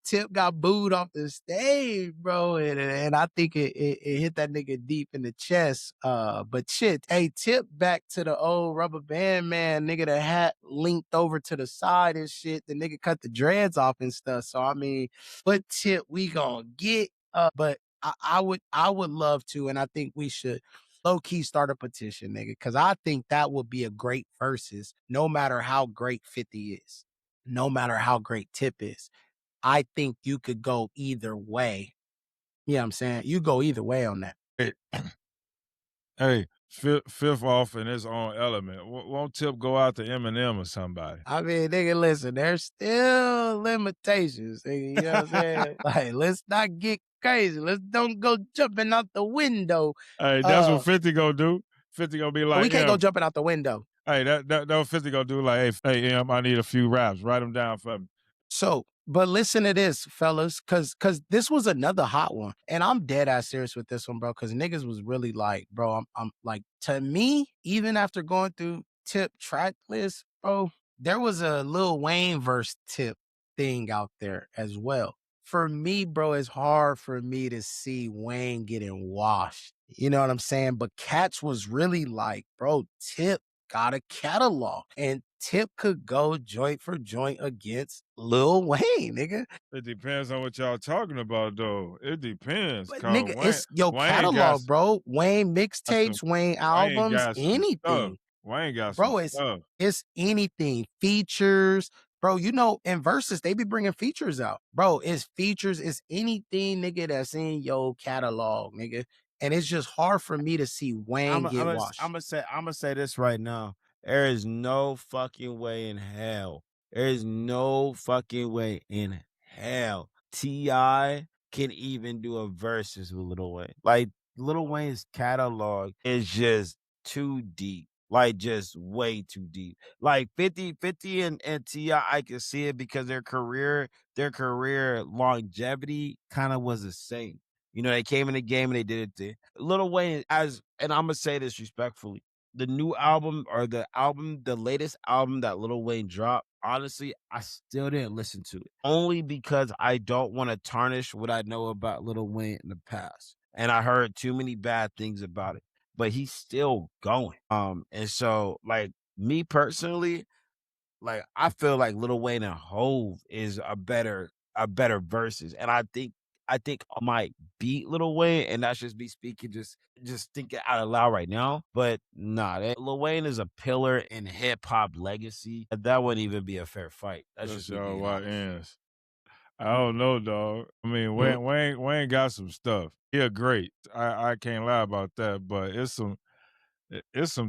Tip got booed off the stage, bro, and I think it hit that nigga deep in the chest. But shit, hey, Tip back to the old rubber band man, nigga. The hat linked over to the side and shit. The nigga cut the dreads off and stuff. So I mean, what Tip we gonna get? But I would love to, and I think we should low key start a petition, nigga, because I think that would be a great versus, no matter how great 50 is, no matter how great Tip is. I think you could go either way. You know what I'm saying? You go either way on that. Hey, hey, fifth off in his own element. Won't Tip go out to Eminem or somebody? I mean, nigga, listen, there's still limitations, nigga, you know what I'm saying? Like, let's not get crazy. Let's don't go jumping out the window. Hey, that's what 50 gonna do. 50 gonna be like, we can't go jumping out the window. Hey, that 50 gonna do like, hey, Em, I need a few raps. Write them down for me. So, but listen to this, fellas, cause this was another hot one, and I'm dead ass serious with this one, bro. Cause niggas was really like, bro, I'm like, to me, even after going through Tip track list, bro, there was a Lil Wayne verse Tip thing out there as well. For me, bro, it's hard for me to see Wayne getting washed. You know what I'm saying? But Cats was really like, bro, Tip got a catalog, and Tip could go joint for joint against Lil Wayne, nigga. It depends on what y'all talking about, though. It depends. But 'Cause nigga, it's your Wayne catalog, bro. Wayne mixtapes, Wayne Wayne albums, got some stuff. anything. Wayne got some Bro, stuff. it's anything. Features. Bro, you know, in Versus, they be bringing features out. Bro, it's features, it's anything, nigga, that's in your catalog, nigga. And it's just hard for me to see Wayne get washed. I'm gonna say this right now. There is no fucking way in hell. There is no fucking way in hell T.I can even do a versus with Lil Wayne. Like Lil Wayne's catalog is just too deep. Like just way too deep. Like 50 and T.I, I can see it because their career longevity kind of was the same. You know, they came in the game and they did it there. Lil Wayne, and I'm gonna say this respectfully, the new album or the latest album that Lil Wayne dropped, honestly, I still didn't listen to it. Only because I don't want to tarnish what I know about Lil Wayne in the past. And I heard too many bad things about it. But he's still going. And so like me personally, like I feel like Lil Wayne and Hove is a better verses. And I think I might beat Lil Wayne, and that's just me speaking, just thinking out loud right now. But nah, Lil Wayne is a pillar in hip hop legacy. That wouldn't even be a fair fight. That's just me y'all being what honest. ends. I don't know, dog. I mean, Wayne got some stuff. He great. I can't lie about that. But it's some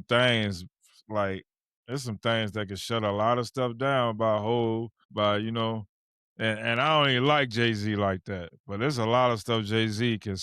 things like it's some things that can shut a lot of stuff down by and I don't even like Jay-Z like that. But there's a lot of stuff Jay-Z can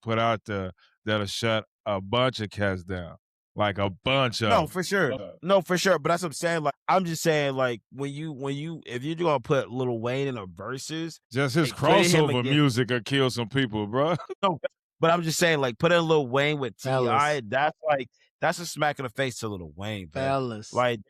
put out there that'll shut a bunch of cats down. Like a bunch of No, them. for sure. No, for sure. But that's what I'm saying. Like, I'm just saying, like, if you're gonna put Lil Wayne in a verses, Just his like, putting him crossover against- music will kill some people, bro. No, but I'm just saying, like, putting Lil Wayne with T.I, Fellas. that's a smack in the face to Lil Wayne, bro. Fellas. Like,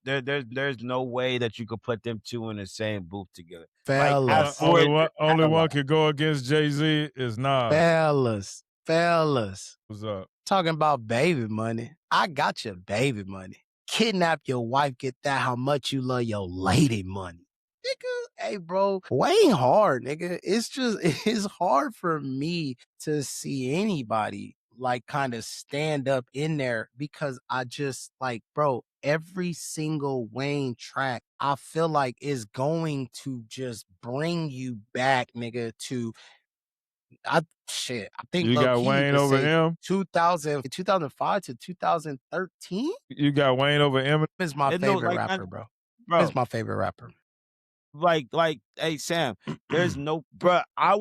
there's no way that you could put them two in the same booth together. Fellas. Like, only one could go against Jay-Z is Nas. Fellas. What's up? Talking about baby money. I got your baby money. Kidnap your wife, get that how much you love your lady money. Nigga, hey bro, Wayne hard, nigga. It's hard for me to see anybody like kind of stand up in there because I just like, bro, every single Wayne track I feel like is going to just bring you back, nigga, to I think You got Wayne over M? 2005 to 2013 You got Wayne over Eminem? is my favorite rapper, bro. It's my favorite rapper. Like, hey Sam, there's no, bro. I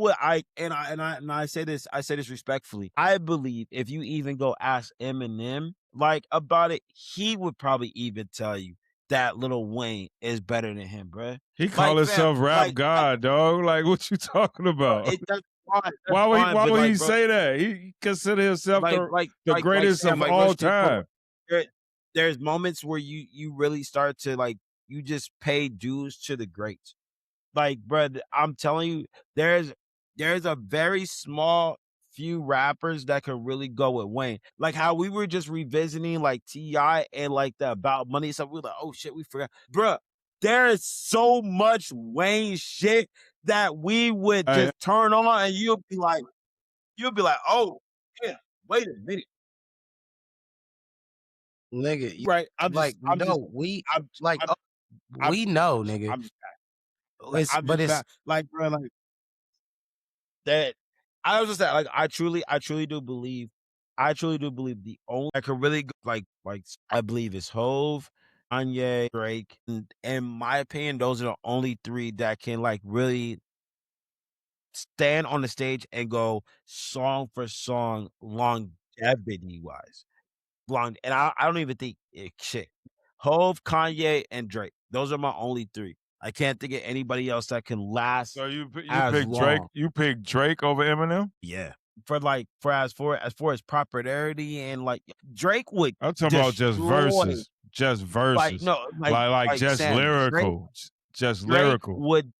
say this respectfully. I believe if you even go ask Eminem like about it, he would probably even tell you that Lil Wayne is better than him, bro. He call himself rap god, dog. Like, what you talking about? Why would he say that? He consider himself the greatest of all time. There's moments where you really start to like, you just pay dues to the greats. Like, bro, I'm telling you, there's a very small few rappers that could really go with Wayne. Like how we were just revisiting like T.I and like the About Money stuff. We were like, oh shit, we forgot. Bro, there is so much Wayne shit that we would just turn on and you'll be like, oh yeah, wait a minute. Nigga, right? We know, nigga. Like, bro, like that. I was just like, I truly do believe I truly do believe the only I could really like I believe is Hove, Kanye, Drake, and in my opinion, those are the only 3 that can like really stand on the stage and go song for song longevity wise. And I don't even think shit. Hove, Kanye, and Drake. Those are my only 3. I can't think of anybody else that can last So you as pick Drake? long. You pick Drake over Eminem? Yeah. For as far as popularity and like Drake would I'm talking about just destroy verses, just like verses, no like like just Sam Drake lyrical, just Drake lyrical. would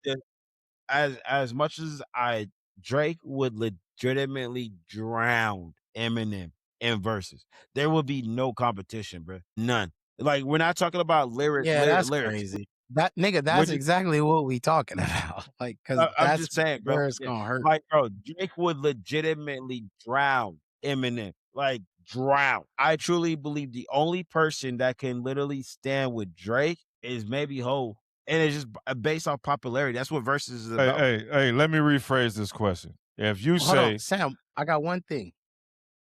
as much as I Drake would legitimately drown Eminem in verses. There would be no competition, bro. None. Like we're not talking about Yeah, that's lyrics. crazy. That nigga, We're that's just exactly what we talking about. Like, cause I'm that's just saying, bro. where it's Yeah. gonna hurt. Like, bro, Drake would legitimately drown Eminem. Like drown. I truly believe the only person that can literally stand with Drake is maybe Ho. And it's just based off popularity. That's what verses is Hey, about. hey, let me rephrase this question. If you Hold on, say Sam. I got one thing.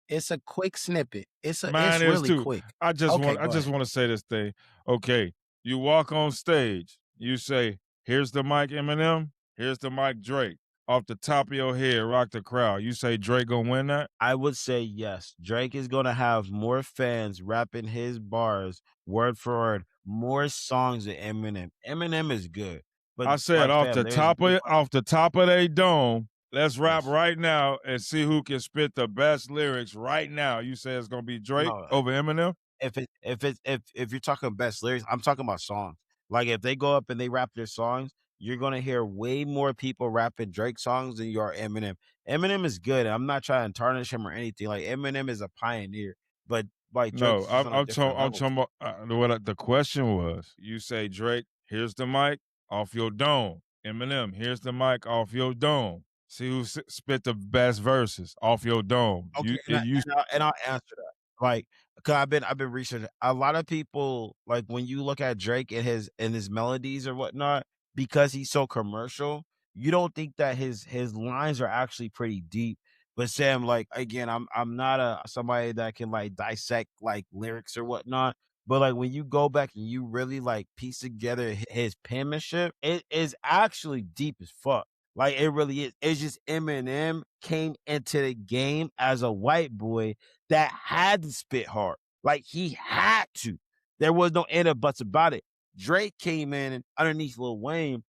It's a quick snippet. It's mine is really too, quick. I just Okay, want I go just ahead. want to say this thing. Okay, you walk on stage, you say, "Here's the mic, Eminem. Here's the mic, Drake." Off the top of your head, rock the crowd. You say Drake gonna win that? I would say yes. Drake is gonna have more fans rapping his bars word for word, more songs than Eminem. Eminem is good, but I said like fam, there's no off the top of their dome. Let's rap yes. right now and see who can spit the best lyrics right now. You say it's gonna be Drake No, over Eminem? if you're talking best lyrics, I'm talking about songs. Like if they go up and they rap their songs, you're gonna hear way more people rapping Drake songs than you are Eminem. Eminem is good. I'm not trying to tarnish him or anything. Like Eminem is a pioneer, but like Drake No, is just on a different I'm level. talking about the question was. You say Drake, here's the mic off your dome. Eminem, here's the mic off your dome. See who spit the best verses off your dome. Okay, You and I'll answer that. Like, cause I've been researching. A lot of people like when you look at Drake and his melodies or whatnot, because he's so commercial, you don't think that his lines are actually pretty deep. But Sam, like again, I'm not a somebody that can like dissect like lyrics or whatnot. But like when you go back and you really like piece together his penmanship, it is actually deep as fuck. Like it really is. It's just Eminem came into the game as a white boy that had to spit hard. Like he had to. There was no and or buts about it. Drake came in underneath Lil Wayne,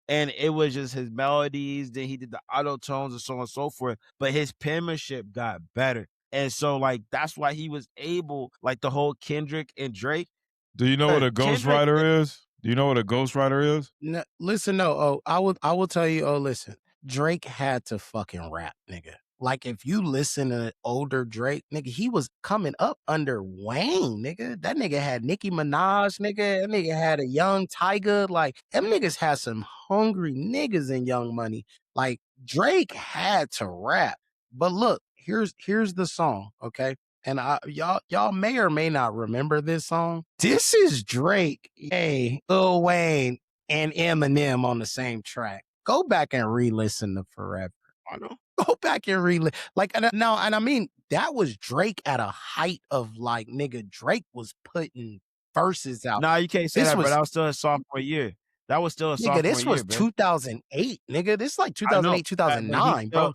and it was just his melodies. Then he did the auto tones and so on and so forth. But his penmanship got better, and so like that's why he was able, like the whole Kendrick and Drake. do you know what a Kendrick, ghostwriter is? Do you know what a ghostwriter is? No, listen, no. Oh, I will tell you. Oh, listen. Drake had to fucking rap, nigga. Like if you listen to older Drake, nigga, he was coming up under Wayne, nigga. That nigga had Nicki Minaj, nigga. That nigga had a Young Tiger. Like them niggas had some hungry niggas in Young Money. Like Drake had to rap. But look, here's the song, okay? And y'all may or may not remember this song. This is Drake, hey, Lil Wayne, and Eminem on the same track. Go back and re-listen to Forever. I know. Go back and like and I mean that was Drake at a height of like nigga Drake was putting verses out. Nah, you can't say This that, bro. was That was still his sophomore year. That was still a nigga, sophomore this year, was bro. 2008, nigga. This like I know, 2008, but he 2009, still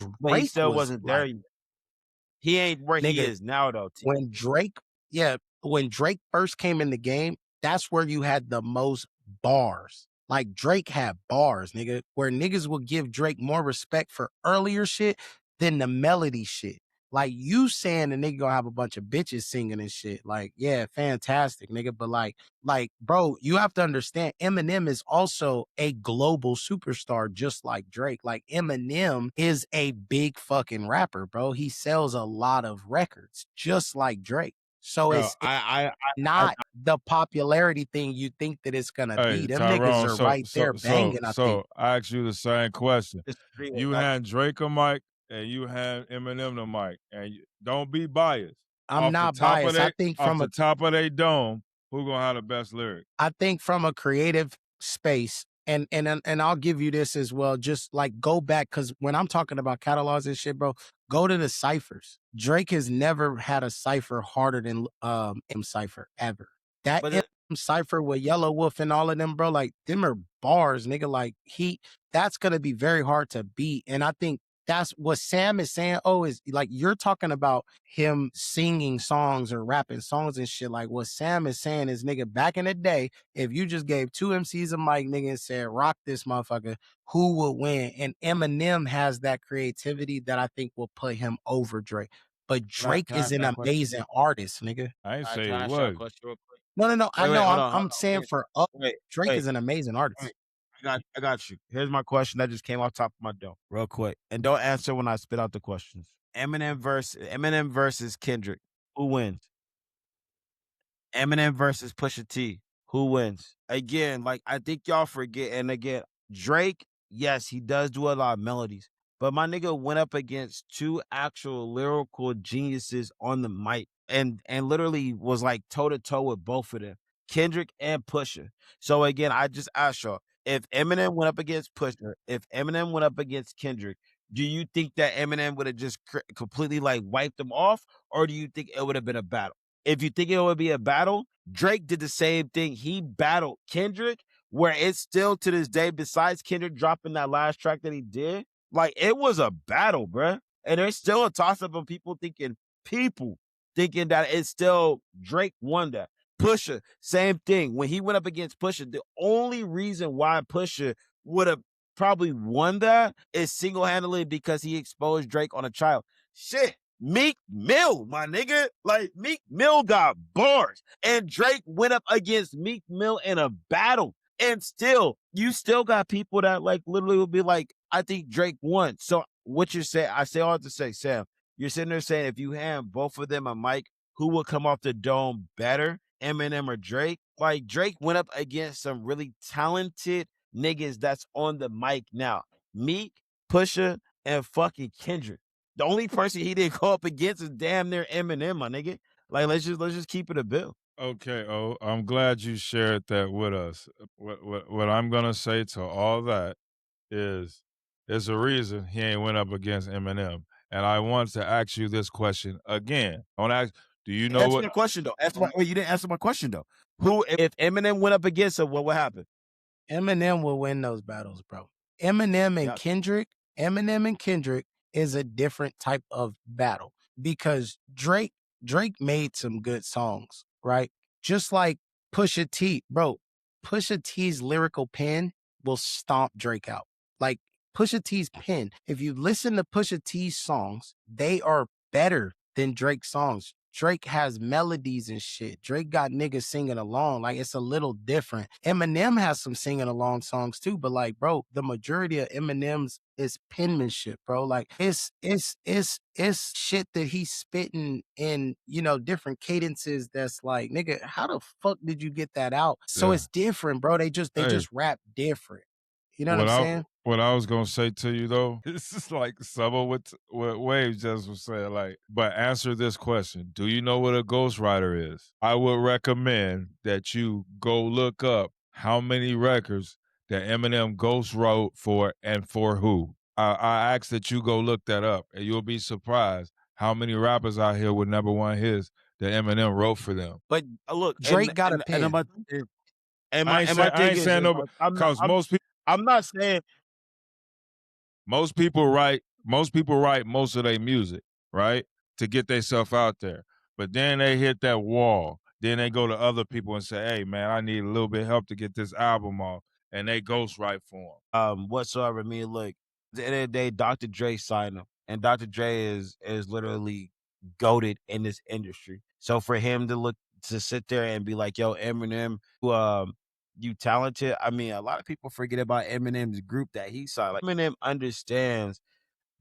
bro. Drake was wasn't there like, yet. He ain't where he nigga, is now, though. when Drake, yeah, when Drake first came in the game, that's where you had the most bars. Like Drake had bars, nigga, where niggas would give Drake more respect for earlier shit than the melody shit. Like you saying the nigga gonna have a bunch of bitches singing and shit. Like, yeah, fantastic, nigga. But bro, you have to understand Eminem is also a global superstar, just like Drake. Like Eminem is a big fucking rapper, bro. He sells a lot of records, just like Drake. So Bro, it's I not the popularity thing you think that it's gonna Hey, be. Them niggas Tyrone, are right there banging, I think. I asked you the same question. disagree with You that. hand Drake a mic and you hand Eminem the mic, and don't be biased. I'm not biased. Off the top of their dome, who gonna have the best lyric? I think from a creative space, and I'll give you this as well. Just like go back, because when I'm talking about catalogs and shit, bro, go to the ciphers. Drake has never had a cipher harder than M cipher ever. That But M cipher with Yellow Wolf and all of them, bro, like them are bars, nigga. Like that's gonna be very hard to beat. And I think that's what Sam is saying. Oh, is like you're talking about him singing songs or rapping songs and shit. Like what Sam is saying is, nigga, back in the day, if you just gave two MCs a mic, nigga, and said, rock this motherfucker, who would win? And Eminem has that creativity that I think will put him over Drake. But Drake can I is ask an you a question? amazing artist, nigga. I ain't say Can it I ask you a was. question real quick? No. I Wait, know. hold I'm on. saying for up, Wait, Drake wait, is an amazing artist. wait. I got you. Here's my question that just came off top of my dome, real quick. And don't answer when I spit out the questions. Eminem versus Kendrick. Who wins? Eminem versus Pusha T. Who wins? Again, like I think y'all forget. And again, Drake, yes, he does do a lot of melodies, but my nigga went up against two actual lyrical geniuses on the mic, and literally was like toe to toe with both of them, Kendrick and Pusha. So again, I just ask y'all, if Eminem went up against Pusha, if Eminem went up against Kendrick, do you think that Eminem would have just completely like wiped them off, or do you think it would have been a battle? If you think it would be a battle, Drake did the same thing. He battled Kendrick, where it's still to this day, besides Kendrick dropping that last track that he did, like it was a battle, bruh. And there's still a toss up of people thinking that it's still Drake won that. Pusha, same thing. When he went up against Pusha, the only reason why Pusha would have probably won that is single handedly because he exposed Drake on a child. Shit. Meek Mill, my nigga. Like, Meek Mill got bars. And Drake went up against Meek Mill in a battle. And still, you still got people that, like, literally will be like, I think Drake won. So, what you're saying, I say all to say, Sam, you're sitting there saying if you hand both of them a mic, who will come off the dome better, Eminem or Drake? Like, Drake went up against some really talented niggas that's on the mic now. Meek, Pusha, and fucking Kendrick. The only person he didn't go up against is damn near Eminem, my nigga. Like, let's just keep it a bill. Okay, I'm glad you shared that with us. What I'm gonna say to all that is there's a reason he ain't went up against Eminem. And I want to ask you this question again. I want to ask, do you know Answer what my question though. Wait, you didn't answer my question though. Who, if Eminem went up against him, what would happen? Eminem will win those battles, bro. Eminem and Yep. Eminem and Kendrick is a different type of battle because Drake made some good songs, right? Just like Pusha T, bro. Pusha T's lyrical pen will stomp Drake out. Like Pusha T's pen, if you listen to Pusha T's songs, they are better than Drake's songs. Drake has melodies and shit. Drake got niggas singing along. Like it's a little different. Eminem has some singing along songs too, but like, bro, the majority of Eminem's is penmanship, bro. Like it's shit that he's spitting in, different cadences that's like, nigga, how the fuck did you get that out? So yeah. it's different, bro. They just Hey, rap different. You know what I'm saying? what I was gonna say to you though, this is like some of what Wave just was saying. Like, but answer this question: do you know what a ghostwriter is? I would recommend that you go look up how many records that Eminem ghost wrote for and for who. I ask that you go look that up, and you'll be surprised how many rappers out here with number one hits that Eminem wrote for them. But look, Drake got a pen. I ain't saying no, because I'm not saying most people write most of their music, right? To get themselves out there. But then they hit that wall. Then they go to other people and say, hey man, I need a little bit of help to get this album off. And they ghostwrite for them. whatsoever. I mean, look, at the end of the day, Dr. Dre signed him. And Dr. Dre is literally goated in this industry. So for him to sit there and be like, yo, Eminem, you talented. I mean, a lot of people forget about Eminem's group that he signed. Like Eminem understands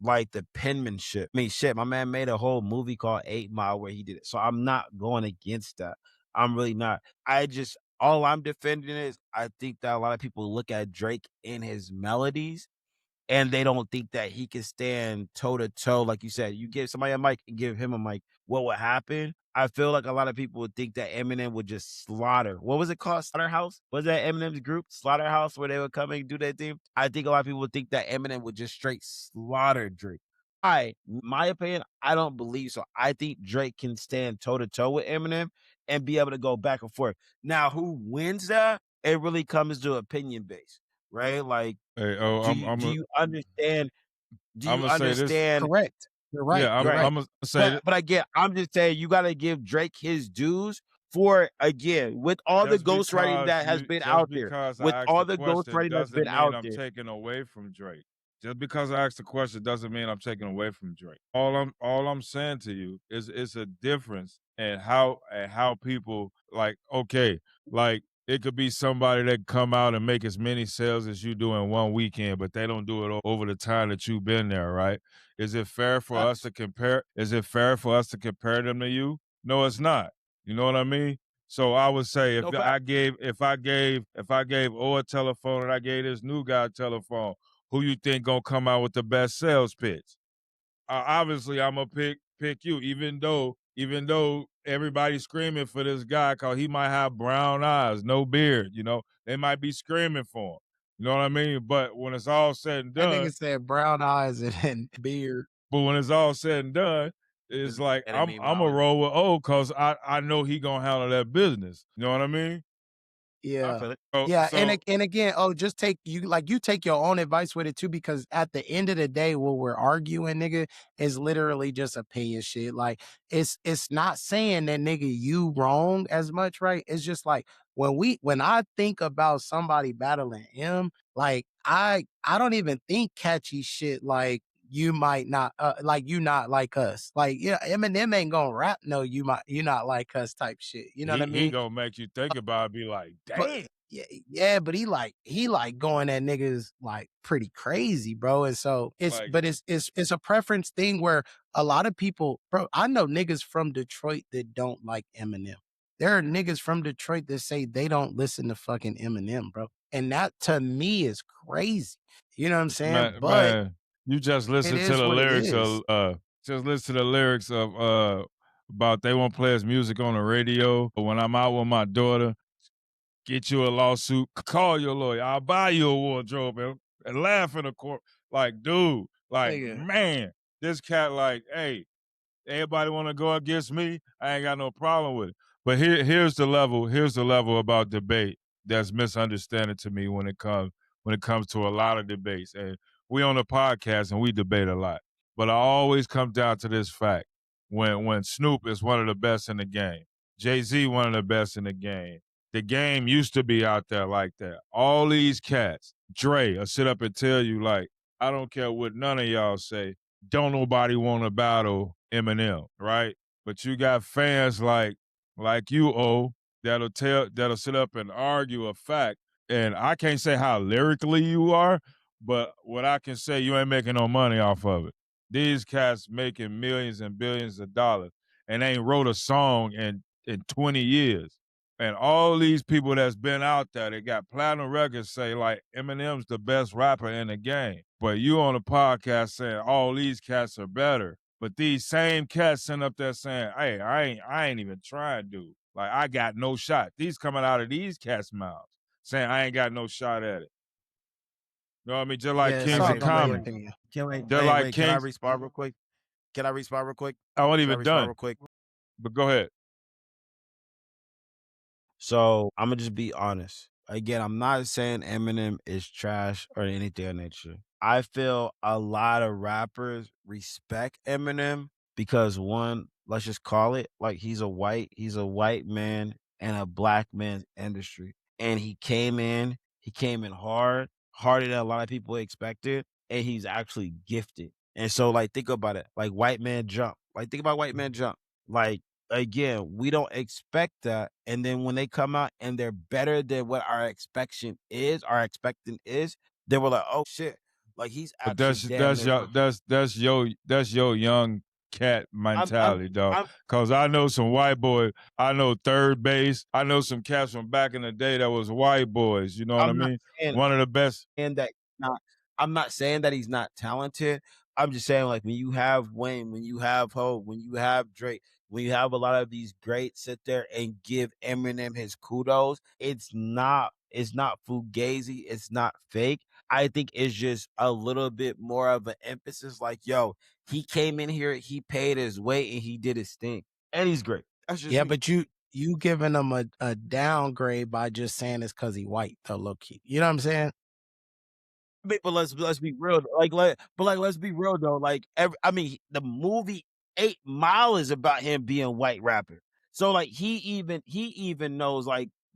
like the penmanship. I mean, shit, my man made a whole movie called 8 Mile where he did it. So I'm not going against that. I'm really not. All I'm defending is I think that a lot of people look at Drake in his melodies and they don't think that he can stand toe to toe. Like you said, you give somebody a mic and give him a mic. What would happen? I feel like a lot of people would think that Eminem would just slaughter. What was it called? Slaughterhouse? Was that Eminem's group? Slaughterhouse, where they would come and do their thing? I think a lot of people would think that Eminem would just straight slaughter Drake. My opinion, I don't believe so. I think Drake can stand toe to toe with Eminem and be able to go back and forth. Now, who wins that? It really comes to opinion base, right? Like, Hey, do you understand? Do I'm you gonna say this. understand? Correct. You're right. Yeah, You're I'm right. gonna say that But again, I'm just saying you got to give Drake his dues for again with all the just ghostwriting because that has you been just out there, because with I asked all the the question ghostwriting that's been doesn't mean out I'm there. taking away from Drake. Just because I asked the question doesn't mean I'm taking away from Drake. All I'm saying to you is it's a difference in how people like okay, like it could be somebody that come out and make as many sales as you do in one weekend, but they don't do it over the time that you've been there, right? Is it fair for us to compare? Is it fair for us to compare them to you? No, it's not. You know what I mean? So I would say No fact. if I gave O a telephone and I gave this new guy a telephone, who you think gonna come out with the best sales pitch? Obviously, I'm gonna pick you, even though everybody's screaming for this guy because he might have brown eyes, no beard. You know, they might be screaming for him. You know what I mean? But when it's all said and That done, nigga said brown eyes and beard. but when it's all said and done, it's like I'm Enemy I'm a violence. roll with O because I know he gonna handle that business. You know what I mean? I Yeah. feel it. Yeah, So and again, just take you take your own advice with it too, because at the end of the day, what we're arguing, nigga, is literally just opinion shit. Like it's not saying that nigga you wrong as much, right? It's just like when I think about somebody battling him, like I don't even think catchy shit like you might not like you not like us. Like yeah, Eminem ain't gonna rap no you not like us type shit. You know what I he mean? gonna make you think about it, be like, But damn. yeah, but he like going at niggas like pretty crazy, bro. And so Like it's a preference thing where a lot of people, bro. I know niggas from Detroit that don't like Eminem. There are niggas from Detroit that say they don't listen to fucking Eminem, bro. And that to me is crazy. You know what I'm saying? But man, you just it listen to is the what it lyrics is. of about they won't play his music on the radio. But when I'm out with my daughter, get you a lawsuit, call your lawyer. I'll buy you a wardrobe and laugh in the court. Like, dude, like, Nigga. man, this cat, like, hey, everybody want to go against me, I ain't got no problem with it. But here's the level about debate that's misunderstanding to me when it comes to a lot of debates. And we on a podcast and we debate a lot. But I always come down to this fact. When Snoop is one of the best in the game, Jay-Z one of the best in the game used to be out there like that. All these cats, Dre, will sit up and tell you, like, I don't care what none of y'all say, don't nobody want to battle Eminem, right? But you got fans like you, O, that'll sit up and argue a fact. And I can't say how lyrically you are, but what I can say, you ain't making no money off of it. These cats making millions and billions of dollars and ain't wrote a song in 20 years. And all these people that's been out there, they got platinum records say like Eminem's the best rapper in the game. But you on a podcast saying all these cats are better. But these same cats sitting up there saying, hey, I ain't even trying to. Like I got no shot. These coming out of these cats' mouths saying I ain't got no shot at it. You know what I mean? Just like Yeah, it's Kings all of gonna be Common. opinion. They're like Can I Kings. respond real quick? Can I respond real quick? I wasn't Can I even respond done. real quick? But go ahead. So I'm gonna just be honest. Again, I'm not saying Eminem is trash or anything of nature. I feel a lot of rappers respect Eminem because one, let's just call it like he's a white man in a black man's industry. And he came in hard, harder than a lot of people expected, and he's actually gifted. And so like think about it, like white man jump. Like think about white man jump. Like again, we don't expect that. And then when they come out and they're better than what our expecting is, then we're like, oh shit. Like he's But actually damn near that's your young cat I'm mentality, dog. I'm Cause I know some white boys. I know third base. I know some cats from back in the day that was white boys. You know what I I'm not mean? saying One of the best. that not I'm not saying that he's not talented. I'm just saying, like, when you have Wayne, when you have Hope, when you have Drake, when you have a lot of these greats sit there and give Eminem his kudos, it's not fugazi, it's not fake. I think it's just a little bit more of an emphasis, like, yo, he came in here, he paid his weight, and he did his thing, and he's great. That's just Yeah, me. but you giving him a downgrade by just saying it's because he white, though, low key. You know what I'm saying? But let's be real. Let's be real though. The movie 8 Mile is about him being white rapper. So like he even knows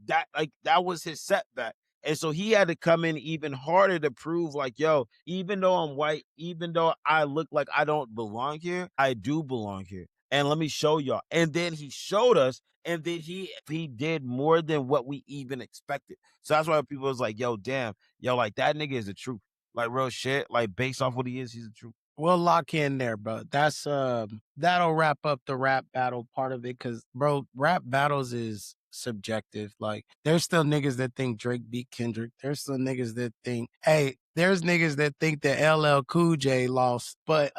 that was his setback. And so he had to come in even harder to prove like, yo, even though I'm white, even though I look like I don't belong here, I do belong here. And let me show y'all. And then he showed us, and then he did more than what we even expected. So that's why people was like, yo, damn, yo, like that nigga is the truth. Like real shit. Like based off what he is, he's the truth. We'll lock in there, bro. That's that'll wrap up the rap battle part of it, because bro, rap battles is subjective. Like there's still niggas that think Drake beat Kendrick. There's still niggas that think, hey, there's niggas that think that LL Cool J lost. But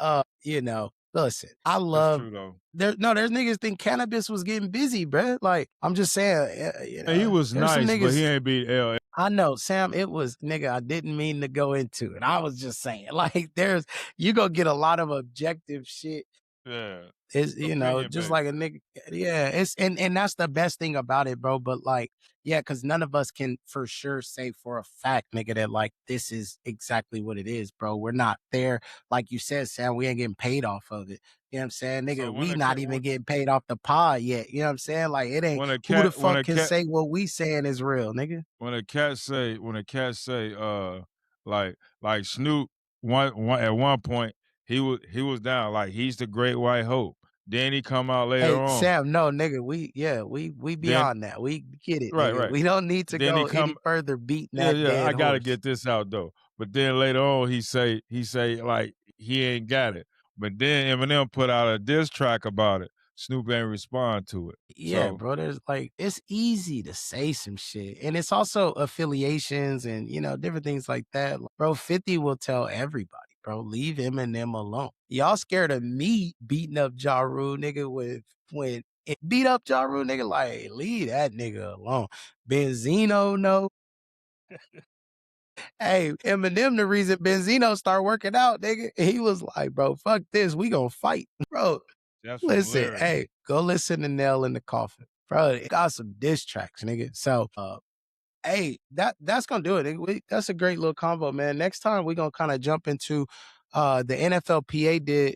listen, I That's love true though. there's niggas think Cannabis was getting busy, bro. Like I'm just saying, He was there's some nice, but he niggas. ain't beat L. I know, Sam, it was, nigga, I didn't mean to go into it. I was just saying, like, you gonna get a lot of objective shit. Yeah. It's, Opinion just based. like a nigga. Yeah, and that's the best thing about it, bro. But like, yeah, because none of us can for sure say for a fact, nigga, that like this is exactly what it is, bro. We're not there. Like you said, Sam, we ain't getting paid off of it. You know what I'm saying? Nigga, So we not even getting paid off the pod yet. You know what I'm saying? Like it ain't, when a who the cat when fuck a can cat say what we saying is real, nigga? when a cat say like Snoop one at one point he was down, like he's the great white hope. Then he come out later Hey, on. Sam, no, nigga, we Then beyond that. We get it, right, nigga. right. We don't need to Then he go come any further beating yeah, that yeah, I dead gotta horse. get this out though. But then later on he say like he ain't got it. But then Eminem put out a diss track about it. Snoop ain't respond to it. Yeah, So bro, there's like, it's easy to say some shit. And it's also affiliations and, different things like that. Bro, 50 will tell everybody, bro, leave Eminem alone. Y'all scared of me beating up Ja Rule, nigga, when it beat up Ja Rule, nigga, like, leave that nigga alone. Benzino, no. Hey, Eminem, the reason Benzino started working out, nigga, he was like, bro, fuck this. We gonna fight. Bro, that's from listen, lyrics. hey, go listen to Nail in the Coffin. Bro, it got some diss tracks, nigga. So, hey, that's gonna do it. That's a great little combo, man. Next time we're gonna kind of jump into the NFLPA did,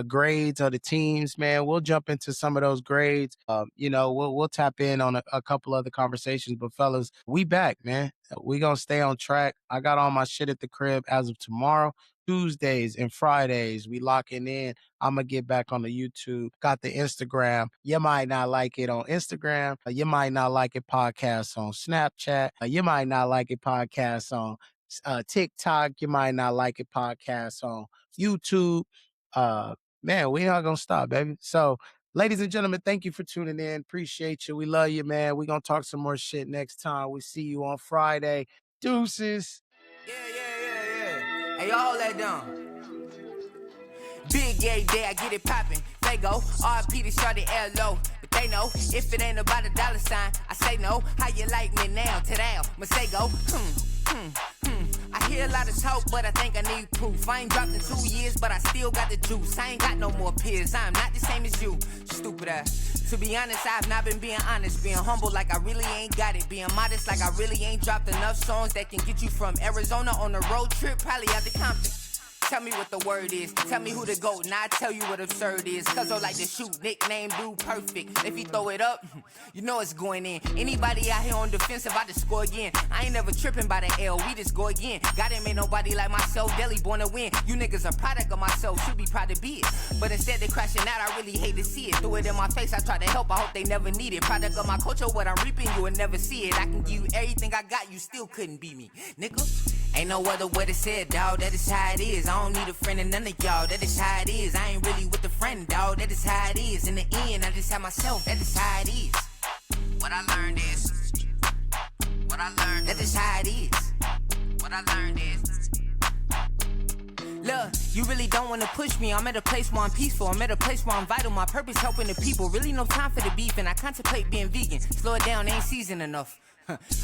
grades of the teams, man. We'll jump into some of those grades. We'll tap in on a couple other conversations. But fellas, we back, man. We gonna stay on track. I got all my shit at the crib as of tomorrow. Tuesdays and Fridays, we locking in. I'm gonna get back on the YouTube. Got the Instagram. You might not like it on Instagram. You might not like it podcast on Snapchat. You might not like it podcast on TikTok. You might not like it podcast on YouTube. Man, we not gonna stop, baby. So, ladies and gentlemen, thank you for tuning in. Appreciate you. We love you, man. We gonna talk some more shit next time. We see you on Friday. Deuces. Yeah. Hey, y'all hold that down. Big gay day, I get it poppin'. Fago, RP to shorty LO. But they know, if it ain't about a dollar sign, I say no. How you like me now? Today, Masego. I hear a lot of talk, but I think I need proof. I ain't dropped in 2 years, but I still got the juice. I ain't got no more peers, I'm not the same as you. Stupid ass. To be honest, I've not been being honest. Being humble like I really ain't got it. Being modest like I really ain't dropped enough songs that can get you from Arizona on a road trip, probably out to Compton. Tell me what the word is. Tell me who the GOAT, and I tell you what absurd is. Cause I like to shoot, nickname dude perfect. If he throw it up, you know it's going in. Anybody out here on defensive, I just score again. I ain't never tripping by the L, we just go again. God ain't made nobody like myself, Deli born to win. You niggas a product of myself, should be proud to be it. But instead they crashing out, I really hate to see it. Threw it in my face, I try to help, I hope they never need it. Product of my culture, what I'm reaping, you will never see it. I can give you everything I got, you still couldn't beat me. Nigga, ain't no other way to say it, dawg, that is how it is. I don't need a friend and none of y'all, that is how it is. I ain't really with a friend, dawg, that is how it is. In the end, I just have myself, that is how it is. What I learned is, that is how it is. What I learned is, Look, you really don't wanna push me. I'm at a place where I'm peaceful. I'm at a place where I'm vital. My purpose helping the people. Really no time for the beef, and I contemplate being vegan. Slow it down, ain't season enough.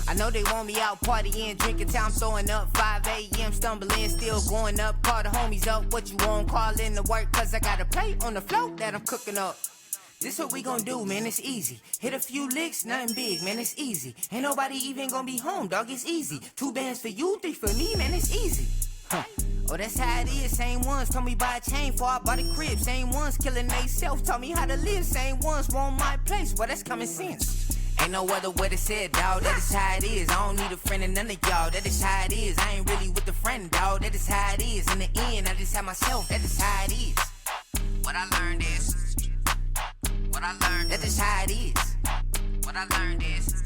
I know they want me out partying, drinking till I'm throwing up. 5 a.m. stumbling, still going up. Call the homies up, what you want? Call in to work, cause I got a plate on the float that I'm cooking up. This what we gon' do, man, it's easy. Hit a few licks, nothing big, man, it's easy. Ain't nobody even gon' be home, dog, it's easy. 2 bands for you, 3 for me, man, it's easy. Oh, that's how it is. Same ones told me buy a chain before I bought a crib. Same ones killing they self, taught me how to live. Same ones want my place, well, that's common sense. Ain't no other way to say it, dawg. That is how it is. I don't need a friend and none of y'all. That is how it is. I ain't really with the friend, dawg. That is how it is. In the end, I just have myself. That is how it is. What I learned is. What I learned. That is how it is. What I learned is.